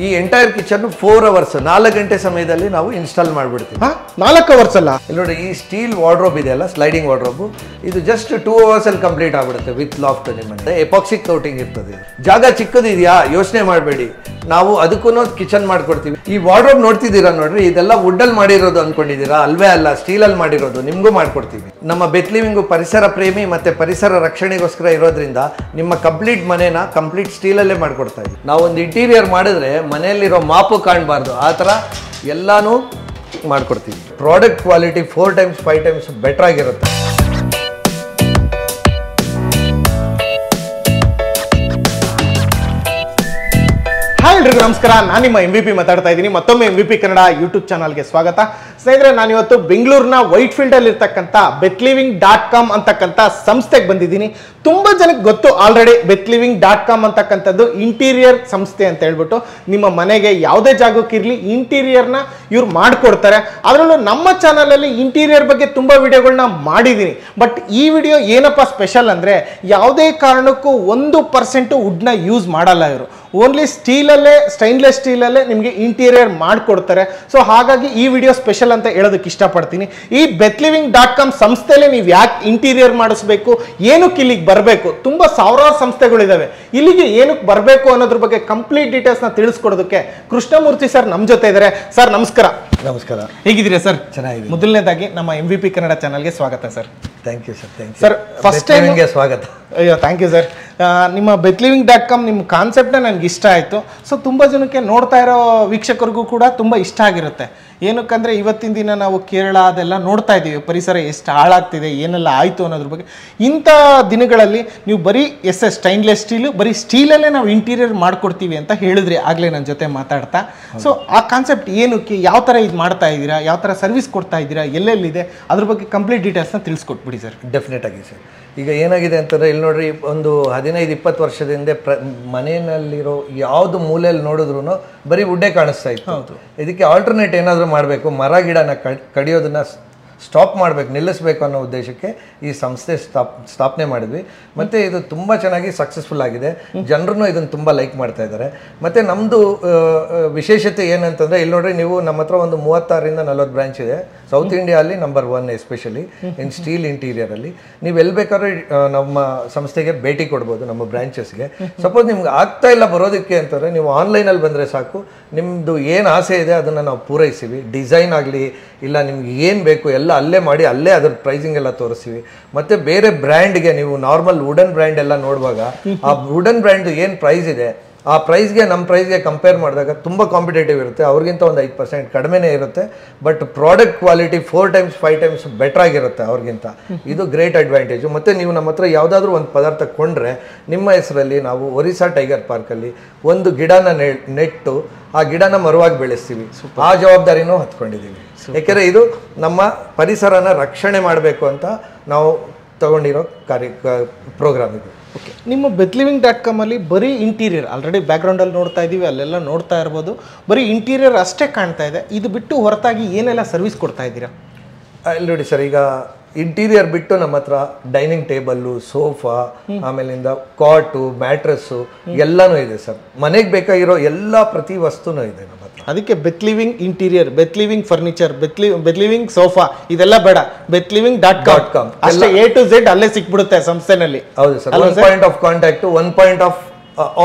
ಈ entire kitchen 4 hours 4 ಗಂಟೆ ಸಮಯದಲ್ಲಿ ನಾವು ಇನ್ಸ್ಟಾಲ್ ಮಾಡಿಬಿಡ್ತೀವಿ. 4 ಅವರ್ಸ್ ಅಲ್ಲ? ಇಲ್ಲಿ ನೋಡಿ, ಈ ಸ್ಟೀಲ್ ವಾರ್ಡ್ರೋಬ್ ಇದೆಯಲ್ಲ, ಸ್ಲೈಡಿಂಗ್ ವಾರ್ಡ್ರೋಬ್, ಇದು ಜಸ್ಟ್ 2 ಅವರ್ಸ್ ಅಲ್ಲಿ ಕಂಪ್ಲೀಟ್ ಆಗ್ಬಿಡುತ್ತೆ ವಿತ್ ಲಾಫ್ಟ್. ನಿಮ್ಮನೆ ಎಪಾಕ್ಸಿ ಕೋಟಿಂಗ್ ಇರ್ತದೆ. ಜಾಗ ಚಿಕ್ಕದಿದೆಯಾ ಯೋಚನೆ ಮಾಡಬೇಡಿ, ನಾವು ಅದಕ್ಕೂ ಕಿಚನ್ ಮಾಡ್ಕೊಡ್ತೀವಿ. ಈ ವಾರ್ಡ್ರೋಬ್ ನೋಡ್ತಿದ್ದೀರಾ ನೋಡ್ರಿ, ಇದೆಲ್ಲ ವುಡ್ ಅಲ್ಲಿ ಮಾಡಿರೋದು ಅನ್ಕೊಂಡಿದ್ದೀರಾ? ಅಲ್ವೇ ಅಲ್ಲ, ಸ್ಟೀಲ್ ಅಲ್ಲಿ ಮಾಡಿರೋದು. ನಿಮ್ಗೂ ಮಾಡ್ಕೊಡ್ತೀವಿ. ನಮ್ಮ ಬೆತ್ ಲಿವಿಂಗು ಪರಿಸರ ಪ್ರೇಮಿ ಮತ್ತೆ ಪರಿಸರ ರಕ್ಷಣೆಗೋಸ್ಕರ ಇರೋದ್ರಿಂದ ನಿಮ್ಮ ಕಂಪ್ಲೀಟ್ ಮನೇನ ಕಂಪ್ಲೀಟ್ ಸ್ಟೀಲ್ ಅಲ್ಲೇ ಮಾಡ್ಕೊಡ್ತಾ ಇದ್ದೀವಿ. ನಾವು ಒಂದು ಇಂಟೀರಿಯರ್ ಮಾಡಿದ್ರೆ ಮನೆಯಲ್ಲಿರೋ ಮಾಪು ಕಾಣಬಾರ್ದು, ಆ ಥರ ಎಲ್ಲಾನು ಮಾಡ್ಕೊಡ್ತೀವಿ. Product quality 4 times 5 times better ಆಗಿರುತ್ತೆ. ಹಾಯ್ ಎಲ್ರಿಗೂ ನಮಸ್ಕಾರ, ನಾನು ನಿಮ್ಮ MVP ಮಾತಾಡ್ತಾ ಇದ್ದೀನಿ. ಮತ್ತೊಮ್ಮೆ MVP ಕನ್ನಡ ಯೂಟ್ಯೂಬ್ ಚಾನಲ್ಗೆ ಸ್ವಾಗತ. ಸ್ನೇಹಿತರೆ, ನಾನಿವತ್ತು ಬೆಂಗಳೂರಿನ ವೈಟ್ ಫೀಲ್ಡ್ ಅಲ್ಲಿ ಇರ್ತಕ್ಕಂಥ bethliving.com ಅಂತಕ್ಕಂಥ ಸಂಸ್ಥೆಗೆ ಬಂದಿದ್ದೀನಿ. ತುಂಬಾ ಜನಕ್ಕೆ ಗೊತ್ತು ಆಲ್ರೆಡಿ bethliving.com ಅಂತಕ್ಕಂಥದ್ದು ಇಂಟೀರಿಯರ್ ಸಂಸ್ಥೆ ಅಂತ ಹೇಳ್ಬಿಟ್ಟು. ನಿಮ್ಮ ಮನೆಗೆ ಯಾವುದೇ ಜಾಗಕ್ಕಿರಲಿ ಇಂಟೀರಿಯರ್ನ ಇವ್ರು ಮಾಡಿಕೊಡ್ತಾರೆ. ಅದರಲ್ಲೂ ನಮ್ಮ ಚಾನಲಲ್ಲಿ ಇಂಟೀರಿಯರ್ ಬಗ್ಗೆ ತುಂಬಾ ವಿಡಿಯೋಗಳನ್ನ ಮಾಡಿದ್ದೀನಿ. ಬಟ್ ಈ ವಿಡಿಯೋ ಏನಪ್ಪ ಸ್ಪೆಷಲ್ ಅಂದರೆ, ಯಾವುದೇ ಕಾರಣಕ್ಕೂ 1% ವುಡ್ನ ಯೂಸ್ ಮಾಡಲ್ಲ ಇವರು. ಓನ್ಲಿ ಸ್ಟೀಲಲ್ಲೇ, ಸ್ಟೈನ್ಲೆಸ್ ಸ್ಟೀಲಲ್ಲೇ ನಿಮಗೆ ಇಂಟೀರಿಯರ್ ಮಾಡಿಕೊಡ್ತಾರೆ. ಸೊ ಹಾಗಾಗಿ ಈ ವಿಡಿಯೋ ಸ್ಪೆಷಲ್ ಅಂತ ಹೇಳೋದಕ್ಕೆ ಇಷ್ಟಪಡ್ತೀನಿ. ಈ bethliving.com ಸಂಸ್ಥೆಯಲ್ಲಿ ನೀವು ಯಾಕೆ ಇಂಟೀರಿಯರ್ ಮಾಡಿಸ್ಬೇಕು, ಏನಕ್ಕೆ ಇಲ್ಲಿಗೆ ಬರಬೇಕು, ತುಂಬ ಸಾವಿರಾರು ಸಂಸ್ಥೆಗಳಿದ್ದಾವೆ, ಇಲ್ಲಿಗೆ ಏನಕ್ಕೆ ಬರಬೇಕು ಅನ್ನೋದ್ರ ಬಗ್ಗೆ ಕಂಪ್ಲೀಟ್ ಡೀಟೇಲ್ಸ್ನ ತಿಳಿಸ್ಕೊಡೋದಕ್ಕೆ ಕೃಷ್ಣಮೂರ್ತಿ ಸರ್ ನಮ್ಮ ಜೊತೆ ಇದ್ದಾರೆ. ಸರ್ ನಮಸ್ಕಾರ. ನಮಸ್ಕಾರ, ಹೇಗಿದ್ದೀರಾ ಸರ್? ಚೆನ್ನಾಗಿದೆ. ಮೊದಲನೇದಾಗಿ ನಮ್ಮ MVP ಕನ್ನಡ ಚಾನಲ್ಗೆ ಸ್ವಾಗತ sir. Thank you sir. Thank you sir. First ಟೈಮ್ಗೆ ಸ್ವಾಗತ. ಅಯ್ಯೋ, ಥ್ಯಾಂಕ್ ಯು ಸರ್. ನಿಮ್ಮ bethliving.com ನಿಮ್ಮ ಕಾನ್ಸೆಪ್ಟೇ ನನಗೆ ಇಷ್ಟ ಆಯಿತು. ಸೊ ತುಂಬ ಜನಕ್ಕೆ, ನೋಡ್ತಾ ಇರೋ ವೀಕ್ಷಕರಿಗೂ ಕೂಡ ತುಂಬ ಇಷ್ಟ ಆಗಿರುತ್ತೆ. ಏನಕ್ಕಂದರೆ ಇವತ್ತಿನ ದಿನ ನಾವು ಕೇರಳ ಅದೆಲ್ಲ ನೋಡ್ತಾ ಇದ್ದೀವಿ, ಪರಿಸರ ಎಷ್ಟು ಹಾಳಾಗ್ತಿದೆ, ಏನೆಲ್ಲ ಆಯಿತು ಅನ್ನೋದ್ರ ಬಗ್ಗೆ. ಇಂಥ ದಿನಗಳಲ್ಲಿ ನೀವು ಬರೀ ಸ್ಟೈನ್ಲೆಸ್ ಸ್ಟೀಲು, ಬರೀ ಸ್ಟೀಲಲ್ಲೇ ನಾವು ಇಂಟೀರಿಯರ್ ಮಾಡಿಕೊಡ್ತೀವಿ ಅಂತ ಹೇಳಿದ್ರಿ ಆಗಲೇ ನನ್ನ ಜೊತೆ ಮಾತಾಡ್ತಾ. ಸೊ ಆ ಕಾನ್ಸೆಪ್ಟ್ ಏನಕ್ಕೆ, ಯಾವ ಥರ ಇದು ಮಾಡ್ತಾ ಇದ್ದೀರಾ, ಯಾವ ಥರ ಸರ್ವಿಸ್ ಕೊಡ್ತಾ ಇದ್ದೀರಾ, ಎಲ್ಲೆಲ್ಲಿದೆ, ಅದ್ರ ಬಗ್ಗೆ ಕಂಪ್ಲೀಟ್ ಡೀಟೇಲ್ಸ್ನ ತಿಳಿಸ್ಕೊಟ್ಬಿಡಿ ಸರ್. ಡೆಫಿನೆಟ್ ಆಗಿ ಸರ್. ಈಗ ಏನಾಗಿದೆ ಅಂತಂದರೆ, ಇಲ್ಲಿ ನೋಡ್ರಿ, ಒಂದು 15-20 ವರ್ಷದಿಂದ ಮನೆಯಲ್ಲಿರೋ ಯಾವುದು ಮೂಲೆಯಲ್ಲಿ ನೋಡಿದ್ರು ಬರೀ ವುಡ್ಡೇ ಕಾಣಿಸ್ತಾ ಇತ್ತು. ಇದಕ್ಕೆ ಆಲ್ಟರ್ನೇಟ್ ಏನಾದರೂ ಮಾಡಬೇಕು, ಮರ ಗಿಡನ ಕಡಿಯೋದನ್ನ ಸ್ಟಾಪ್ ಮಾಡಬೇಕು, ನಿಲ್ಲಿಸಬೇಕು ಅನ್ನೋ ಉದ್ದೇಶಕ್ಕೆ ಈ ಸಂಸ್ಥೆ ಸ್ಥಾಪನೆ ಮಾಡಿದ್ವಿ. ಮತ್ತು ಇದು ತುಂಬ ಚೆನ್ನಾಗಿ ಸಕ್ಸಸ್ಫುಲ್ ಆಗಿದೆ. ಜನರು ಇದನ್ನು ತುಂಬ ಲೈಕ್ ಮಾಡ್ತಾ ಇದ್ದಾರೆ. ಮತ್ತು ನಮ್ಮದು ವಿಶೇಷತೆ ಏನಂತಂದರೆ, ಇಲ್ಲಿ ನೋಡ್ರಿ, ನೀವು ನಮ್ಮ ಹತ್ರ ಒಂದು 36-40 ಬ್ರಾಂಚ್ ಇದೆ. ಸೌತ್ ಇಂಡಿಯಾ ಅಲ್ಲಿ ನಂಬರ್ 1 ಎಸ್ಪೆಷಲಿ ಇನ್ ಸ್ಟೀಲ್ ಇಂಟೀರಿಯರಲ್ಲಿ. ನೀವು ಎಲ್ಲಿ ಬೇಕಾದ್ರೆ ನಮ್ಮ ಸಂಸ್ಥೆಗೆ ಭೇಟಿ ಕೊಡ್ಬೋದು, ನಮ್ಮ ಬ್ರಾಂಚಸ್ಗೆ. ಸಪೋಸ್ ನಿಮ್ಗೆ ಆಗ್ತಾ ಇಲ್ಲ ಬರೋದಕ್ಕೆ ಅಂತಂದರೆ, ನೀವು ಆನ್ಲೈನಲ್ಲಿ ಬಂದರೆ ಸಾಕು, ನಿಮ್ಮದು ಏನು ಆಸೆ ಇದೆ ಅದನ್ನು ನಾವು ಪೂರೈಸ್ತೀವಿ. ಡಿಸೈನ್ ಆಗಲಿ ಇಲ್ಲ, ನಿಮ್ಗೆ ಏನು ಬೇಕು ಎಲ್ಲ ಅಲ್ಲೇ ಮಾಡಿ, ಅಲ್ಲೇ ಅದ್ರ ಪ್ರೈಸಿಂಗ್ ಎಲ್ಲ ತೋರಿಸ್ತೀವಿ. ಮತ್ತು ಬೇರೆ ಬ್ರ್ಯಾಂಡ್ಗೆ, ನೀವು ನಾರ್ಮಲ್ ವುಡನ್ ಬ್ರ್ಯಾಂಡ್ ಎಲ್ಲ ನೋಡುವಾಗ ಆ ವುಡನ್ ಬ್ರ್ಯಾಂಡ್ ಏನು ಪ್ರೈಸ್ ಇದೆ, ಆ ಪ್ರೈಸ್ಗೆ ನಮ್ಮ ಪ್ರೈಸ್ಗೆ ಕಂಪೇರ್ ಮಾಡಿದಾಗ ತುಂಬ ಕಾಂಪಿಟೇಟಿವ್ ಇರುತ್ತೆ. ಅವ್ರಿಗಿಂತ ಒಂದು 5% ಕಡಿಮೆನೇ ಇರುತ್ತೆ. But product quality 4 times 5 times better ಆಗಿರುತ್ತೆ ಅವ್ರಿಗಿಂತ. ಇದು ಗ್ರೇಟ್ ಅಡ್ವಾಂಟೇಜು. ಮತ್ತು ನೀವು ನಮ್ಮ ಹತ್ರ ಯಾವುದಾದ್ರೂ ಒಂದು ಪದಾರ್ಥ ಕೊಂಡ್ರೆ, ನಿಮ್ಮ ಹೆಸರಲ್ಲಿ ನಾವು ಒರಿಸ್ಸಾ ಟೈಗರ್ ಪಾರ್ಕಲ್ಲಿ ಒಂದು ಗಿಡನ ನೆಟ್ಟು ಆ ಗಿಡನ ಮರವಾಗಿ ಬೆಳೆಸ್ತೀವಿ. ಆ ಜವಾಬ್ದಾರಿನೂ ಹತ್ಕೊಂಡಿದ್ದೀವಿ. ಯಾಕೆಂದರೆ ಇದು ನಮ್ಮ ಪರಿಸರನ ರಕ್ಷಣೆ ಮಾಡಬೇಕು ಅಂತ ನಾವು ತಗೊಂಡಿರೋ ಪ್ರೋಗ್ರಾಮ್ ಇದು. ಓಕೆ, ನಿಮ್ಮ bethliving.com ಅಲ್ಲಿ ಬರೀ ಇಂಟೀರಿಯರ್, ಆಲ್ರೆಡಿ ಬ್ಯಾಕ್ಗ್ರೌಂಡಲ್ಲಿ ನೋಡ್ತಾ ಇದ್ದೀವಿ, ಅಲ್ಲೆಲ್ಲ ನೋಡ್ತಾ ಇರ್ಬೋದು, ಬರೀ ಇಂಟೀರಿಯರ್ ಅಷ್ಟೇ ಕಾಣ್ತಾ ಇದೆ. ಇದು ಬಿಟ್ಟು ಹೊರತಾಗಿ ಏನೆಲ್ಲ ಸರ್ವಿಸ್ ಕೊಡ್ತಾ ಇದ್ದೀರಾ? ಇಲ್ಲಿ ನೋಡಿ ಸರ್, ಈಗ ಇಂಟೀರಿಯರ್ ಬಿಟ್ಟು ನಮ್ಮ ಹತ್ರ ಡೈನಿಂಗ್ ಟೇಬಲ್ಲು, ಸೋಫಾ, ಆಮೇಲಿಂದ ಕಾಟು, ಮ್ಯಾಟ್ರಸ್ಸು ಎಲ್ಲನೂ ಇದೆ ಸರ್. ಮನೆಗೆ ಬೇಕಾಗಿರೋ ಎಲ್ಲ ಪ್ರತಿ ವಸ್ತುನೂ ಇದೆ ನಮ್ಮ ಹತ್ರ. ಅದಕ್ಕೆ bethliving interior, bethliving furniture, bethliving sofa ಇದೆಲ್ಲ ಬೇಡ, bethliving.com ಅಷ್ಟೇ, A to Z ಅಲ್ಲೇ ಸಿಕ್ಬಿಡುತ್ತೆ ಸಂಸ್ಥೆನಲ್ಲಿ. ಹೌದು sir. 1 point of contact, 1 point of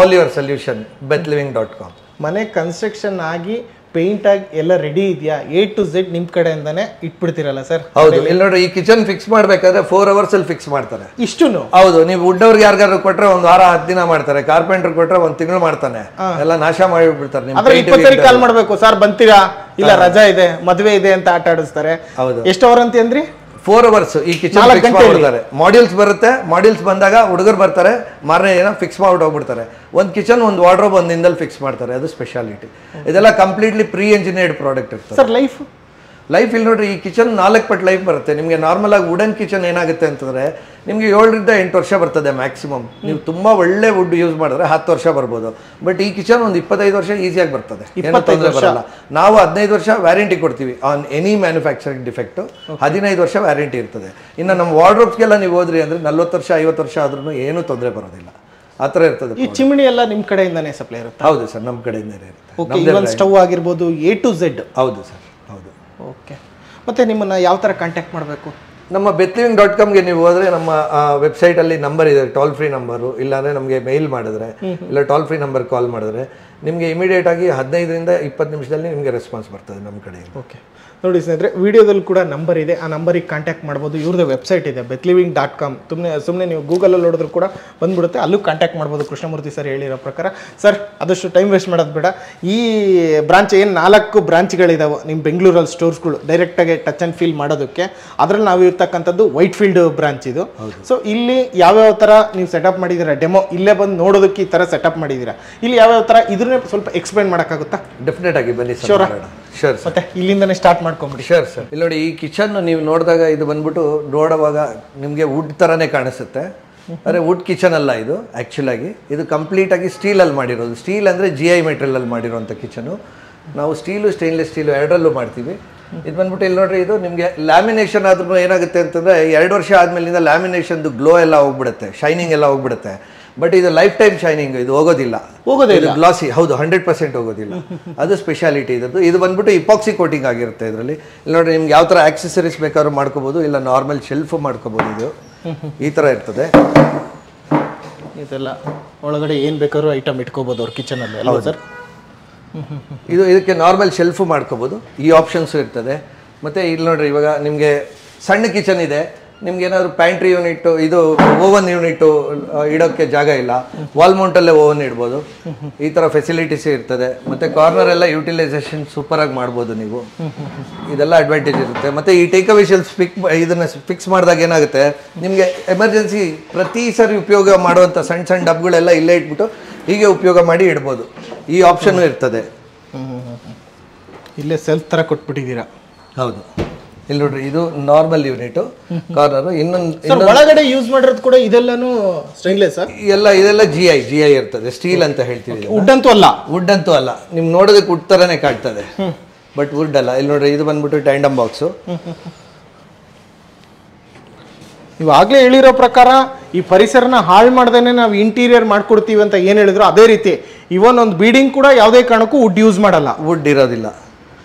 all your solution, bethliving.com. ಮನೆ ಕನ್ಸ್ಟ್ರಕ್ಷನ್ ಆಗಿ ಪೇಂಟ್ ಆಗಿ ಎಲ್ಲ ರೆಡಿ ಇದೆಯಾ, A to Z ನಿಮ್ಮ ಕಡೆಯಿಂದಾನೆ ಇಟ್ಬಿಡ್ತೀರಲ್ಲ ಸರ್? ಹೌದು. ಇಲ್ಲಿ ನೋಡ್ರಿ, ಈ ಕಿಚನ್ ಫಿಕ್ಸ್ ಮಾಡ್ಬೇಕಾದ್ರೆ 4 hours ಅಲ್ಲಿ ಫಿಕ್ಸ್ ಮಾಡ್ತಾರೆ. ಇಷ್ಟುನು? ಹೌದು. ನೀವು ವುಡ್ ಅವ್ರಿಗೆ ಯಾರಿಗಾದ್ರು ಕೊಟ್ರೆ 1 ವಾರ 10 ದಿನ ಮಾಡ್ತಾರೆ. ಕಾರ್ಪೆಂಟರ್ ಕೊಟ್ರೆ 1 ತಿಂಗಳು ಮಾಡ್ತಾನೆ, ಎಲ್ಲ ನಾಶ ಮಾಡಿಬಿಡ್ತಾರೆ. 20 ಕಾಲ್ ಮಾಡ್ಬೇಕು ಸರ್, ಬಂತೀರಾ, ಇಲ್ಲ ರಜಾ ಇದೆ, ಮದುವೆ ಇದೆ ಅಂತ ಆಟ ಆಡಿಸ್ತಾರೆ. ಹೌದು. ಎಷ್ಟು ಅವರ್ ಅಂತೀರಿ? 4 hours ಈ ಕಿಚನ್ ಫಿಕ್ಸ್ ಮಾಡ್ಬಿಡ್ತಾರೆ. ಮಾಡ್ಯೂಲ್ಸ್ ಬರುತ್ತೆ, ಮಾಡ್ಯೂಲ್ಸ್ ಬಂದಾಗ ಹುಡುಗರು ಬರ್ತಾರೆ, ಮಾರನೇ ದಿನ ಫಿಕ್ಸ್ ಮಾಡ್ಬಿಟ್ಟು ಹೋಗ್ಬಿಡ್ತಾರೆ. ಒಂದು ಕಿಚನ್, ಒಂದು ವಾರ್ಡ್ರೋಬ್ ಒಂದು ದಿನದಲ್ಲಿ ಫಿಕ್ಸ್ ಮಾಡ್ತಾರೆ. ಅದು ಸ್ಪೆಷಾಲಿಟಿ. ಇದೆಲ್ಲ ಕಂಪ್ಲೀಟ್ಲಿ ಪ್ರೀ ಎಂಜಿನಿಯರ್ಡ್ ಪ್ರಾಡಕ್ಟ್ ಇರ್ತದೆ ಸರ್. ಲೈಫ್ ಇಲ್ಲಿ ನೋಡ್ರಿ, ಈ ಕಿಚನ್ 4 ಪಟ್ಟು ಲೈಫ್ ಬರುತ್ತೆ. ನಿಮಗೆ ನಾರ್ಮಲ್ ಆಗಿ ವುಡನ್ ಕಿಚನ್ ಏನಾಗುತ್ತೆ ಅಂತಂದರೆ, ನಿಮಗೆ 7-8 ವರ್ಷ ಬರ್ತದೆ ಮ್ಯಾಕ್ಸಿಮಮ್. ನೀವು ತುಂಬ ಒಳ್ಳೆ ವುಡ್ ಯೂಸ್ ಮಾಡಿದ್ರೆ 10 ವರ್ಷ ಬರ್ಬೋದು. ಬಟ್ ಈ ಕಿಚನ್ ಒಂದು 25 ವರ್ಷ ಈಸಿಯಾಗಿ ಬರ್ತದೆ, ಏನು ತೊಂದರೆ ಬರಲ್ಲ. ನಾವು 15 ವರ್ಷ ವ್ಯಾರಂಟಿ ಕೊಡ್ತೀವಿ ಆನ್ ಎನಿ ಮ್ಯಾನುಫ್ಯಾಕ್ಚರಿಂಗ್ ಡಿಫೆಕ್ಟು. 15 ವರ್ಷ ವ್ಯಾರಂಟಿ ಇರ್ತದೆ. ಇನ್ನು ನಮ್ಮ ವಾರ್ಡ್ರೋಬ್ಸ್ಗೆಲ್ಲ ನೀವು ಹೋದ್ರಿ ಅಂದರೆ 40 ವರ್ಷ 50 ವರ್ಷ ಆದ್ರೂ ಏನೂ ತೊಂದರೆ ಬರೋದಿಲ್ಲ. ಆ ಥರ ಇರ್ತದೆ. ಈ ಚಿಮಣಿ ಎಲ್ಲ ನಿಮ್ಮ ಕಡೆಯಿಂದನೇ ಸಪ್ಲೈ ಇರುತ್ತೆ? ಹೌದು ಸರ್, ನಮ್ಮ ಕಡೆಯಿಂದನೇ ಇರುತ್ತೆ. ಓಕೆ, ಇವನ್ ಸ್ಟವ್ ಆಗಿರ್ಬೋದು A to Z? ಹೌದು ಸರ್, ಹೌದು. ಓಕೆ, ಮತ್ತೆ ನಿಮ್ಮನ್ನ ಯಾವ ಥರ ಕಾಂಟ್ಯಾಕ್ಟ್ ಮಾಡಬೇಕು? ನಮ್ಮ betliving.comಗೆ ನೀವು ಹೋದರೆ ನಮ್ಮ ವೆಬ್ಸೈಟಲ್ಲಿ ನಂಬರ್ ಇದೆ, ಟೋಲ್ ಫ್ರೀ ನಂಬರು. ಇಲ್ಲಾಂದರೆ ನಮಗೆ ಮೇಲ್ ಮಾಡಿದ್ರೆ ಇಲ್ಲ ಟೋಲ್ ಫ್ರೀ ನಂಬರ್ ಕಾಲ್ ಮಾಡಿದ್ರೆ ನಿಮಗೆ ಇಮಿಡಿಯೇಟ್ ಆಗಿ 15ರಿಂದ 20 ನಿಮಿಷದಲ್ಲಿ ನಿಮಗೆ ರೆಸ್ಪಾನ್ಸ್ ಬರ್ತದೆ ನಮ್ಮ ಕಡೆಯಿಂದ. ಓಕೆ, ನೋಡಿ ಸ್ನೇಹಿತರೆ, ವಿಡಿಯೋದಲ್ಲಿ ಕೂಡ ನಂಬರ್ ಇದೆ, ಆ ನಂಬರಿಗೆ ಕಾಂಟ್ಯಾಕ್ಟ್ ಮಾಡ್ಬೋದು. ಇವ್ರದ್ದು ವೆಬ್ಸೈಟ್ ಇದೆ betliving.com. ಸುಮ್ಮನೆ ನೀವು ಗೂಗಲಲ್ಲಿ ನೋಡಿದ್ರು ಕೂಡ ಬಂದ್ಬಿಡುತ್ತೆ, ಅಲ್ಲೂ ಕಾಂಟ್ಯಾಕ್ಟ್ ಮಾಡ್ಬೋದು. ಕೃಷ್ಣಮೂರ್ತಿ ಸರ್ ಹೇಳಿರೋ ಪ್ರಕಾರ. ಸರ್, ಆದಷ್ಟು ಟೈಮ್ ವೇಸ್ಟ್ ಮಾಡೋದು ಬೇಡ. ಈ ಬ್ರಾಂಚ್ ಏನು 4 ಬ್ರಾಂಚ್ಗಳಿದಾವೆ ನಿಮ್ಮ ಬೆಂಗಳೂರಲ್ಲಿ ಸ್ಟೋರ್ಸ್ಗಳು ಡೈರೆಕ್ಟಾಗಿ ಟಚ್ ಆ್ಯಂಡ್ ಫೀಲ್ ಮಾಡೋದಕ್ಕೆ, ಅದರಲ್ಲಿ ನಾವು ಇರ್ತಕ್ಕಂಥದ್ದು ವೈಟ್ಫೀಲ್ಡ್ ಬ್ರಾಂಚ್ ಇದು. ಸೊ ಇಲ್ಲಿ ಯಾವ್ಯಾವ ಥರ ನೀವು ಸೆಟಪ್ ಮಾಡಿದ್ದೀರಾ, ಡೆಮೋ ಇಲ್ಲೇ ಬಂದು ನೋಡೋದಕ್ಕೆ ಈ ಥರ ಸೆಟಪ್ ಮಾಡಿದ್ದೀರಾ, ಇಲ್ಲಿ ಯಾವ್ಯಾವ ಥರ ಇದನ್ನೇ ಸ್ವಲ್ಪ ಎಕ್ಸ್ಪ್ಲೈನ್ ಮಾಡೋಕ್ಕಾಗುತ್ತಾ? ಡೆಫಿನೆಟ್ ಆಗಿ ಬನ್ನಿ ಸರ್. ಶೋರ್ ಸರ್, ಮತ್ತೆ ಇಲ್ಲಿಂದನೇ ಸ್ಟಾರ್ಟ್ ಮಾಡ್ಕೊಂಬಿಡಿ. Sure sir. ಇಲ್ಲಿ ನೋಡಿ, ಈ ಕಿಚನ್ ನೀವು ನೋಡಿದಾಗ ಇದು ಬಂದ್ಬಿಟ್ಟು ನೋಡುವಾಗ ನಿಮಗೆ ವುಡ್ ಥರನೇ ಕಾಣಿಸುತ್ತೆ, ಆದರೆ ವುಡ್ ಕಿಚನ್ ಅಲ್ಲ ಇದು. ಆ್ಯಕ್ಚುಲಾಗಿ ಇದು ಕಂಪ್ಲೀಟಾಗಿ ಸ್ಟೀಲಲ್ಲಿ ಮಾಡಿರೋದು. ಸ್ಟೀಲ್ ಅಂದರೆ GI ಮೆಟೀರಿಯಲಲ್ಲಿ ಮಾಡಿರೋಂಥ ಕಿಚನು. ನಾವು ಸ್ಟೀಲು, ಸ್ಟೇನ್ಲೆಸ್ ಸ್ಟೀಲು ಎರಡರಲ್ಲೂ ಮಾಡ್ತೀವಿ. ಇದು ಬಂದ್ಬಿಟ್ಟು ಇಲ್ಲಿ ನೋಡ್ರಿ, ಇದು ನಿಮಗೆ ಲ್ಯಾಮಿನೇಷನ್ ಆದ್ರೂ ಏನಾಗುತ್ತೆ ಅಂತಂದರೆ 2 ವರ್ಷ ಆದಮೇಲಿಂದ ಲ್ಯಾಮಿನೇಷನ್ದು ಗ್ಲೋ ಎಲ್ಲ ಹೋಗ್ಬಿಡುತ್ತೆ, ಶೈನಿಂಗ್ ಎಲ್ಲ ಹೋಗ್ಬಿಡುತ್ತೆ. ಬಟ್ ಇದು ಲೈಫ್ ಟೈಮ್ ಶೈನಿಂಗ್, ಇದು ಹೋಗೋದಿಲ್ಲ. ಇದು ಗ್ಲಾಸಿ, ಹೌದು, 100% ಹೋಗೋದಿಲ್ಲ. ಅದು ಸ್ಪೆಷಾಲಿಟಿ ಇದ್ದು. ಇದು ಬಂದ್ಬಿಟ್ಟು ಇಪಾಕ್ಸಿ ಕೋಟಿಂಗ್ ಆಗಿರುತ್ತೆ ಇದರಲ್ಲಿ. ಇಲ್ಲಿ ನೋಡ್ರಿ, ನಿಮ್ಗೆ ಯಾವ ಥರ ಆಕ್ಸೆಸರೀಸ್ ಬೇಕಾದ್ರೂ ಮಾಡ್ಕೋಬೋದು, ಇಲ್ಲ ನಾರ್ಮಲ್ ಶೆಲ್ಫ್ ಮಾಡ್ಕೋಬೋದು. ಇದು ಈ ಥರ ಇರ್ತದೆ. ಇದೆಲ್ಲ ಒಳಗಡೆ ಏನು ಬೇಕಾದ್ರೂ ಐಟಮ್ ಇಟ್ಕೋಬೋದು ಅವ್ರ ಕಿಚನಲ್ಲಿ ಅಲ್ವಾ ಸರ್? ಇದಕ್ಕೆ ನಾರ್ಮಲ್ ಶೆಲ್ಫು ಮಾಡ್ಕೋಬೋದು, ಈ ಆಪ್ಷನ್ಸು ಇರ್ತದೆ. ಮತ್ತು ಇಲ್ಲಿ ನೋಡ್ರಿ, ಇವಾಗ ನಿಮಗೆ ಸಣ್ಣ ಕಿಚನ್ ಇದೆ, ನಿಮ್ಗೆ ಏನಾದ್ರು ಪ್ಯಾಂಟ್ರಿ ಯೂನಿಟ್ಟು, ಇದು ಓವನ್ ಯೂನಿಟ್ಟು ಇಡೋಕ್ಕೆ ಜಾಗ ಇಲ್ಲ, ವಾಲ್ ಮೌಂಟಲ್ಲೇ ಓವನ್ ಇಡ್ಬೋದು. ಈ ಥರ ಫೆಸಿಲಿಟೀಸ್ ಇರ್ತದೆ. ಮತ್ತು ಕಾರ್ನರ್ ಎಲ್ಲ ಯುಟಿಲೈಸೇಷನ್ ಸೂಪರಾಗಿ ಮಾಡ್ಬೋದು ನೀವು. ಇದೆಲ್ಲ ಅಡ್ವಾಂಟೇಜ್ ಇರುತ್ತೆ. ಮತ್ತು ಈ ಟೇಕ್ ಅವೇ ಶೆಲ್ಫ್ ಇದನ್ನು ಫಿಕ್ಸ್ ಮಾಡಿದಾಗ ಏನಾಗುತ್ತೆ, ನಿಮಗೆ ಎಮರ್ಜೆನ್ಸಿ ಪ್ರತಿ ಸರಿ ಉಪಯೋಗ ಮಾಡುವಂಥ ಸಣ್ಣ ಸಣ್ಣ ಡಬ್ಗಳೆಲ್ಲ ಇಲ್ಲೇ ಇಟ್ಬಿಟ್ಟು ಹೀಗೆ ಉಪಯೋಗ ಮಾಡಿ ಇಡ್ಬೋದು. ಈ ಆಪ್ಷನ್ನು ಇರ್ತದೆ. ಇಲ್ಲೇ ಸೆಲ್ಫ್ ಥರ ಕೊಟ್ಬಿಟ್ಟಿದ್ದೀರಾ? ಹೌದು. ಇಲ್ಲಿ ನೋಡ್ರಿ, ಇದು ನಾರ್ಮಲ್ ಯೂನಿಟ್ ಕಾರ್ನರ್. ಇನ್ನೊಂದು ಒಳಗಡೆ ಯೂಸ್ ಮಾಡಿರೋದು ಕೂಡ ಇದೆಲ್ಲಾನು ಸ್ಟೈನ್ಲೆಸ್? ಇದೆಲ್ಲ GI ಇರ್ತದೆ, ಸ್ಟೀಲ್ ಅಂತ ಹೇಳ್ತೀವಿ. ವುಡ್ ಅಂತೂ ಅಲ್ಲ? ವುಡ್ ಅಂತೂ ಅಲ್ಲ. ನಿಮ್ಗೆ ನೋಡೋದಕ್ಕೆ ವುಡ್ ಥರನೇ ಕಾಣ್ತದೆ, ಬಟ್ ವುಡ್ ಅಲ್ಲ. ಇಲ್ಲಿ ನೋಡ್ರಿ, ಇದು ಬಂದ್ಬಿಟ್ಟು ಟ್ಯಾಂಡಮ್ ಬಾಕ್ಸು. ಇವಾಗಲೇ ಹೇಳಿರೋ ಪ್ರಕಾರ ಈ ಪರಿಸರನ ಹಾಳು ಮಾಡ್ದೇನೆ ನಾವು ಇಂಟೀರಿಯರ್ ಮಾಡ್ಕೊಡ್ತೀವಿ ಅಂತ ಏನು ಹೇಳಿದ್ರು ಅದೇ ರೀತಿ ಇವನ್ ಒಂದು ಬೀಡಿಂಗ್ ಕೂಡ ಯಾವುದೇ ಕಾರಣಕ್ಕೂ ವುಡ್ ಯೂಸ್ ಮಾಡಲ್ಲ, ವುಡ್ ಇರೋದಿಲ್ಲ.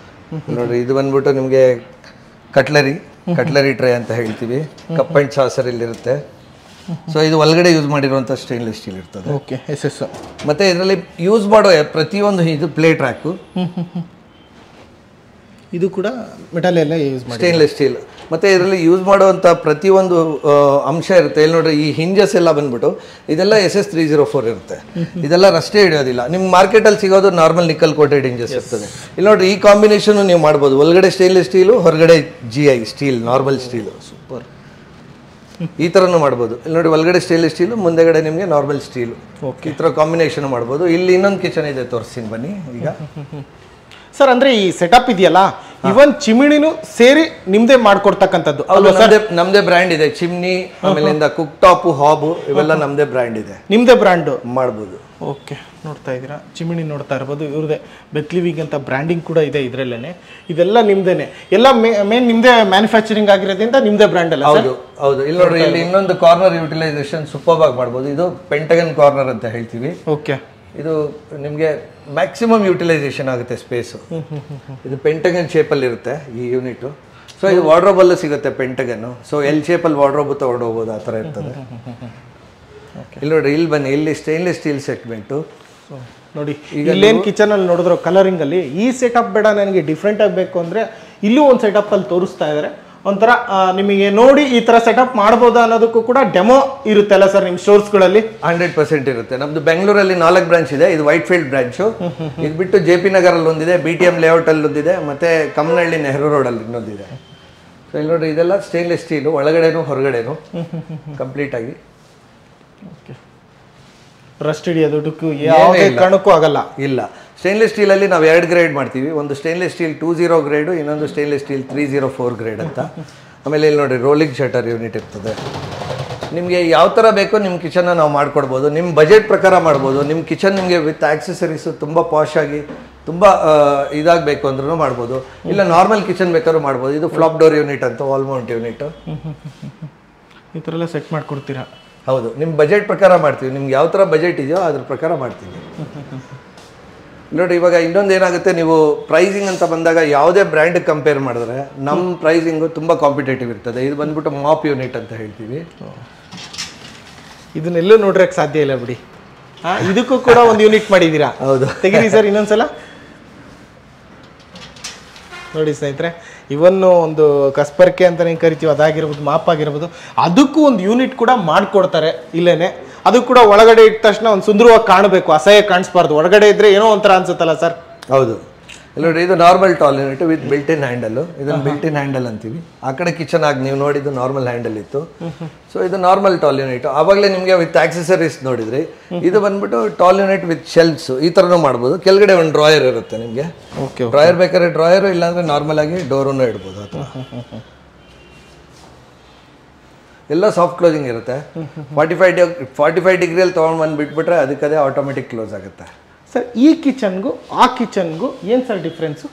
ನೋಡ್ರಿ, ಇದು ಬಂದ್ಬಿಟ್ಟು ನಿಮಗೆ ಕಟ್ಲರಿ ಟ್ರೇ ಅಂತ ಹೇಳ್ತೀವಿ. ಕಪ್ ಅಂಡ್ ಸಾಸರ್ ಇಲ್ಲಿರುತ್ತೆ. ಸೊ ಇದು ಒಳಗಡೆ ಯೂಸ್ ಮಾಡಿರುವಂಥ ಸ್ಟೇನ್ಲೆಸ್ ಸ್ಟೀಲ್ ಇರ್ತದೆ. ಓಕೆ, ಮತ್ತೆ ಇದರಲ್ಲಿ ಯೂಸ್ ಮಾಡೋ ಪ್ರತಿಯೊಂದು ಇದು ಪ್ಲೇಟ್ ರ್ಯಾಕು, ಇದು ಕೂಡ ಮೆಟಲ್ ಎಲ್ಲ ಯೂಸ್ ಮಾಡಿ ಸ್ಟೇನ್ಲೆಸ್ ಸ್ಟೀಲ್. ಮತ್ತು ಇದರಲ್ಲಿ ಯೂಸ್ ಮಾಡುವಂಥ ಪ್ರತಿಯೊಂದು ಅಂಶ ಇರುತ್ತೆ. ಇಲ್ಲಿ ನೋಡ್ರಿ, ಈ ಹಿಂಜಸ್ ಎಲ್ಲ ಬಂದ್ಬಿಟ್ಟು ಇದೆಲ್ಲ SS304 ಇರುತ್ತೆ. ಇದೆಲ್ಲ ರಸ್ಟೇ ಹಿಡಿಯೋದಿಲ್ಲ. ನಿಮ್ಮ ಮಾರ್ಕೆಟಲ್ಲಿ ಸಿಗೋದು ನಾರ್ಮಲ್ ನಿಕಲ್ ಕೋಟೆಡ್ ಹಿಂಜಸ್ ಇರ್ತದೆ. ಇಲ್ಲಿ ನೋಡ್ರಿ, ಈ ಕಾಂಬಿನೇಷನ್ ನೀವು ಮಾಡ್ಬೋದು. ಒಳಗಡೆ ಸ್ಟೇನ್ಲೆಸ್ ಸ್ಟೀಲು, ಹೊರಗಡೆ GI steel, normal steel. Super. ಈ ಥರನೂ ಮಾಡ್ಬೋದು. ಇಲ್ಲಿ ನೋಡಿ, ಒಳಗಡೆ ಸ್ಟೇನ್ಲೆಸ್ ಸ್ಟೀಲು, ಮುಂದೆಗಡೆ ನಿಮಗೆ ನಾರ್ಮಲ್ ಸ್ಟೀಲು. ಈ ಥರ ಕಾಂಬಿನೇಷನ್ ಮಾಡ್ಬೋದು. ಇಲ್ಲಿ ಇನ್ನೊಂದು ಕಿಚನ್ ಇದೆ, ತೋರಿಸ್ತೀನಿ ಬನ್ನಿ ಈಗ. ಸರ್, ಅಂದ್ರೆ ಈ ಸೆಟಪ್ ಇದೆಯಲ್ಲ, ಇವನ್ ಚಿಮಿಣಿನೂ ಸೇರಿ ನಿಮ್ದೇ ಮಾಡ್ಕೊಡ್ತಕ್ಕಂಥದ್ದು? ನಮ್ದೇ ಬ್ರ್ಯಾಂಡ್ ಇದೆ. ಚಿಮ್ನಿ, ಆಮೇಲಿಂದ ಕುಕ್ ಟಾಪ್, ಹಾಬ್, ಇವೆಲ್ಲ ನಮ್ದೇ ಬ್ರ್ಯಾಂಡ್ ಇದೆ. ನಿಮ್ದೇ ಬ್ರ್ಯಾಂಡ್ ಮಾಡ್ಬೋದು. ಓಕೆ, ನೋಡ್ತಾ ಇದ್ದೀರಾ, ಚಿಮಿಣಿ ನೋಡ್ತಾ ಇರ್ಬೋದು. ಇವ್ರದೇ ಬೆತ್ಲಿವಿಂಗ್ ಅಂತ ಬ್ರ್ಯಾಂಡಿಂಗ್ ಕೂಡ ಇದೆ ಇದರಲ್ಲೇನೆ. ಇದೆಲ್ಲ ನಿಮ್ದೇನೆ, ಎಲ್ಲ ಮೇನ್ ನಿಮ್ದೇ ಮ್ಯಾನುಫ್ಯಾಕ್ಚರಿಂಗ್ ಆಗಿರೋದ್ರಿಂದ ನಿಮ್ದೇ ಬ್ರ್ಯಾಂಡ್ ಅಲ್ಲ? ಹೌದು, ಹೌದು. ಇಲ್ಲಿ ನೋಡ್ರಿ, ಇಲ್ಲಿ ಇನ್ನೊಂದು ಕಾರ್ನರ್ ಯುಟಿಲೈಸೇಷನ್ ಸೂಪರ್ ಆಗಿ ಮಾಡ್ಬೋದು. ಇದು ಪೆಂಟಗನ್ ಕಾರ್ನರ್ ಅಂತ ಹೇಳ್ತೀವಿ. ಓಕೆ, ಇದು ನಿಮಗೆ ಮ್ಯಾಕ್ಸಿಮಮ್ ಯುಟಿಲೈಸೇಷನ್ ಆಗುತ್ತೆ ಸ್ಪೇಸು. ಇದು ಪೆಂಟಗನ್ ಶೇಪಲ್ಲಿ ಇರುತ್ತೆ ಈ ಯೂನಿಟು. ಸೊ ಇದು ವಾರ್ಡ್ರೋಬಲ್ಲೂ ಸಿಗುತ್ತೆ ಪೆಂಟಗನ್ನು. ಸೊ L ಶೇಪಲ್ಲಿ ವಾರ್ಡ್ರೋಬ್ ತೊಗೊಂಡೋಗ್ಬೋದು, ಆ ಥರ ಇರ್ತದೆ. ಇಲ್ಲಿ ನೋಡಿ, ಇಲ್ಲಿ ಬನ್ನಿ, ಇಲ್ಲಿ ಸ್ಟೇನ್ಲೆಸ್ ಸ್ಟೀಲ್ ಸೆಗ್ಮೆಂಟು ನೋಡಿ. ಈಗ ಇಲ್ಲೇನು ಕಿಚನಲ್ಲಿ ನೋಡಿದ್ರು ಕಲರಿಂಗಲ್ಲಿ ಈ ಸೆಟಪ್ ಬೇಡ, ನನಗೆ ಡಿಫ್ರೆಂಟ್ ಆಗಬೇಕು ಅಂದರೆ ಇಲ್ಲೂ ಒಂದು ಸೆಟಪ್ಪಲ್ಲಿ ತೋರಿಸ್ತಾ ಇದ್ದಾರೆ. ಒಂಥರ ನಿಮಗೆ ನೋಡಿ ಈ ಥರ ಸೆಟಪ್ ಮಾಡ್ಬೋದಾ ಅನ್ನೋದಕ್ಕೂ ಕೂಡ ಡೆಮೋ ಇರುತ್ತಲ್ಲ ಸರ್ ನಿಮ್ಮ ಸ್ಟೋರ್ಸ್ಗಳಲ್ಲಿ? 100% ಇರುತ್ತೆ. ನಮ್ದು ಬೆಂಗಳೂರಲ್ಲಿ 4 ಬ್ರಾಂಚ್ ಇದೆ. ಇದು ವೈಟ್ಫೀಲ್ಡ್ ಬ್ರಾಂಚು. ಇದು ಬಿಟ್ಟು JP ನಗರಲ್ಲಿ ಒಂದಿದೆ, BTM ಲೇಔಟಲ್ಲಿ ಒಂದಿದೆ, ಮತ್ತು ಕಮ್ಮನಹಳ್ಳಿ ನೆಹರು ರೋಡಲ್ಲಿ ಇನ್ನೊಂದಿದೆ. ಸೊ ಇಲ್ಲಿ ನೋಡಿ, ಇದೆಲ್ಲ ಸ್ಟೇನ್ಲೆಸ್ ಸ್ಟೀಲು, ಒಳಗಡೆನೂ ಹೊರಗಡೆನೂ ಕಂಪ್ಲೀಟಾಗಿ. ರಸ್ಟ್ ಹಿಡಿಯೋದಕ್ಕೂ ಯಾವುದೇ ಕಾರಣಕ್ಕೂ ಆಗಲ್ಲ? ಇಲ್ಲ. ಸ್ಟೇನ್ಲೆಸ್ ಸ್ಟೀಲಲ್ಲಿ ನಾವು 2 ಗ್ರೇಡ್ ಮಾಡ್ತೀವಿ. ಒಂದು ಸ್ಟೇನ್ಲೆಸ್ ಸ್ಟೀಲ್ 20 ಗ್ರೇಡು, ಇನ್ನೊಂದು ಸ್ಟೇನ್ಲೆಸ್ ಸ್ಟೀಲ್ 304 ಗ್ರೇಡ್ ಅಂತ. ಆಮೇಲೆ ಇಲ್ಲಿ ನೋಡಿ, ರೋಲಿಂಗ್ ಶಟರ್ ಯೂನಿಟ್ ಇರ್ತದೆ. ನಿಮಗೆ ಯಾವ ಥರ ಬೇಕೋ ನಿಮ್ಮ ಕಿಚನ್ನ ನಾವು ಮಾಡ್ಕೊಡ್ಬೋದು. ನಿಮ್ಮ ಬಜೆಟ್ ಪ್ರಕಾರ ಮಾಡ್ಬೋದು. ನಿಮ್ಮ ಕಿಚನ್ ನಿಮಗೆ ವಿತ್ ಆಕ್ಸೆಸರೀಸು ತುಂಬ ಪಾಶ್ ಆಗಿ ತುಂಬ ಇದಾಗಬೇಕು ಅಂದ್ರೂ ಮಾಡ್ಬೋದು. ಇಲ್ಲ ನಾರ್ಮಲ್ ಕಿಚನ್ ಬೇಕಾದ್ರೂ ಮಾಡ್ಬೋದು. ಇದು ಫ್ಲಾಪ್ ಡೋರ್ ಯೂನಿಟ್ ಅಂತ, ವಾಲ್ ಮೌಂಟ್ ಯೂನಿಟ್. ಈ ಥರ ಎಲ್ಲ ಸೆಟ್ ಮಾಡ್ಕೊಡ್ತೀರಾ? ಹೌದು, ನಿಮ್ಮ ಬಜೆಟ್ ಪ್ರಕಾರ ಮಾಡ್ತೀವಿ. ನಿಮ್ಗೆ ಯಾವ ಥರ ಬಜೆಟ್ ಇದೆಯೋ ಅದ್ರ ಪ್ರಕಾರ ಮಾಡ್ತೀವಿ. ನೋಡಿ, ಇವಾಗ ಇನ್ನೊಂದು ಏನಾಗುತ್ತೆ, ನೀವು ಪ್ರೈಸಿಂಗ್ ಅಂತ ಬಂದಾಗ ಯಾವುದೇ ಬ್ರ್ಯಾಂಡ್ ಕಂಪೇರ್ ಮಾಡಿದ್ರೆ ನಮ್ಮ ಪ್ರೈಸಿಂಗು ತುಂಬ ಕಾಂಪಿಟೇಟಿವ್ ಇರ್ತದೆ. ಇದು ಬಂದ್ಬಿಟ್ಟು ಮಾಪ್ ಯೂನಿಟ್ ಅಂತ ಹೇಳ್ತೀವಿ. ಇದನ್ನೆಲ್ಲೂ ನೋಡ್ರಕ್ಕೆ ಸಾಧ್ಯ ಇಲ್ಲ ಬಿಡಿ. ಇದಕ್ಕೂ ಕೂಡ ಒಂದು ಯೂನಿಟ್ ಮಾಡಿದ್ದೀರಾ? ಹೌದು. ತೆಗೀರಿ ಸರ್ ಇನ್ನೊಂದ್ಸಲ ನೋಡಿ ಸ್ನೇಹಿತರೆ, ಇವನ್ನು ಒಂದು ಕಸ್ಪರ್ಕೆ ಅಂತಲೇ ಕರಿತೀವಿ, ಅದಾಗಿರ್ಬೋದು, ಮಾಪ್ ಆಗಿರ್ಬೋದು, ಅದಕ್ಕೂ ಒಂದು ಯೂನಿಟ್ ಕೂಡ ಮಾಡಿಕೊಡ್ತಾರೆ ಇಲ್ಲೇನೆ. ಅದು ಕೂಡ ಒಳಗಡೆ ಇಟ್ಟ ತಕ್ಷಣ ಒಂದು ಸುಂದರವಾಗಿ ಕಾಣಬೇಕು, ಅಸಹ್ಯ ಕಾಣಿಸ್ಬಾರ್ದು. ಹೊರಗಡೆ ಇದ್ರೆ ಏನೋ ಒಂಥರ ಅನ್ಸುತ್ತಲ್ಲ ಸರ್? ಹೌದು. ನೋಡಿ, ಇದು normal tall unit with built in handle. ಇದನ್ನು ಬಿಲ್ಟ್ ಇನ್ ಹ್ಯಾಂಡಲ್ ಅಂತೀವಿ. ಆ ಕಡೆ ಕಿಚನ್ ಆಗಿ ನೀವು ನೋಡಿದ್ದು ನಾರ್ಮಲ್ ಹ್ಯಾಂಡಲ್ ಇತ್ತು. ಸೊ ಇದು ನಾರ್ಮಲ್ ಟಾಲ್ ಯೂನಿಟ್. ಆವಾಗಲೇ ನಿಮಗೆ ವಿತ್ ಆಕ್ಸೆಸರೀಸ್ ನೋಡಿದ್ರಿ. ಇದು ಬಂದ್ಬಿಟ್ಟು ಟಾಲ್ ಯೂನಿಟ್ ವಿತ್ ಶೆಲ್ಫ್ಸ್, ಈ ಥರನೂ ಮಾಡ್ಬೋದು. ಕೆಳಗಡೆ ಒಂದು ಡ್ರಾಯರ್ ಇರುತ್ತೆ ನಿಮಗೆ. ಡ್ರಾಯರ್ ಬೇಕಾದ್ರೆ ಡ್ರಾಯರ್, ಇಲ್ಲಾಂದ್ರೆ ನಾರ್ಮಲ್ ಆಗಿ ಡೋರನ್ನು ಇಡ್ಬೋದು. ಆ ಥರ ಎಲ್ಲ ಸಾಫ್ಟ್ ಕ್ಲೋಸಿಂಗ್ ಇರುತ್ತೆ. 45 ಡಿಗ್ರಿಯಲ್ಲಿ ತೊಗೊಂಡು ಬಂದು ಬಿಟ್ಬಿಟ್ರೆ ಅದಕ್ಕದೇ ಆಟೋಮೆಟಿಕ್ ಕ್ಲೋಸ್ ಆಗುತ್ತೆ. ಸರ್, ಈ ಕಿಚನ್ಗೂ ಆ ಕಿಚನ್ಗೂ ಏನು ಸರ್ ಡಿಫ್ರೆನ್ಸು?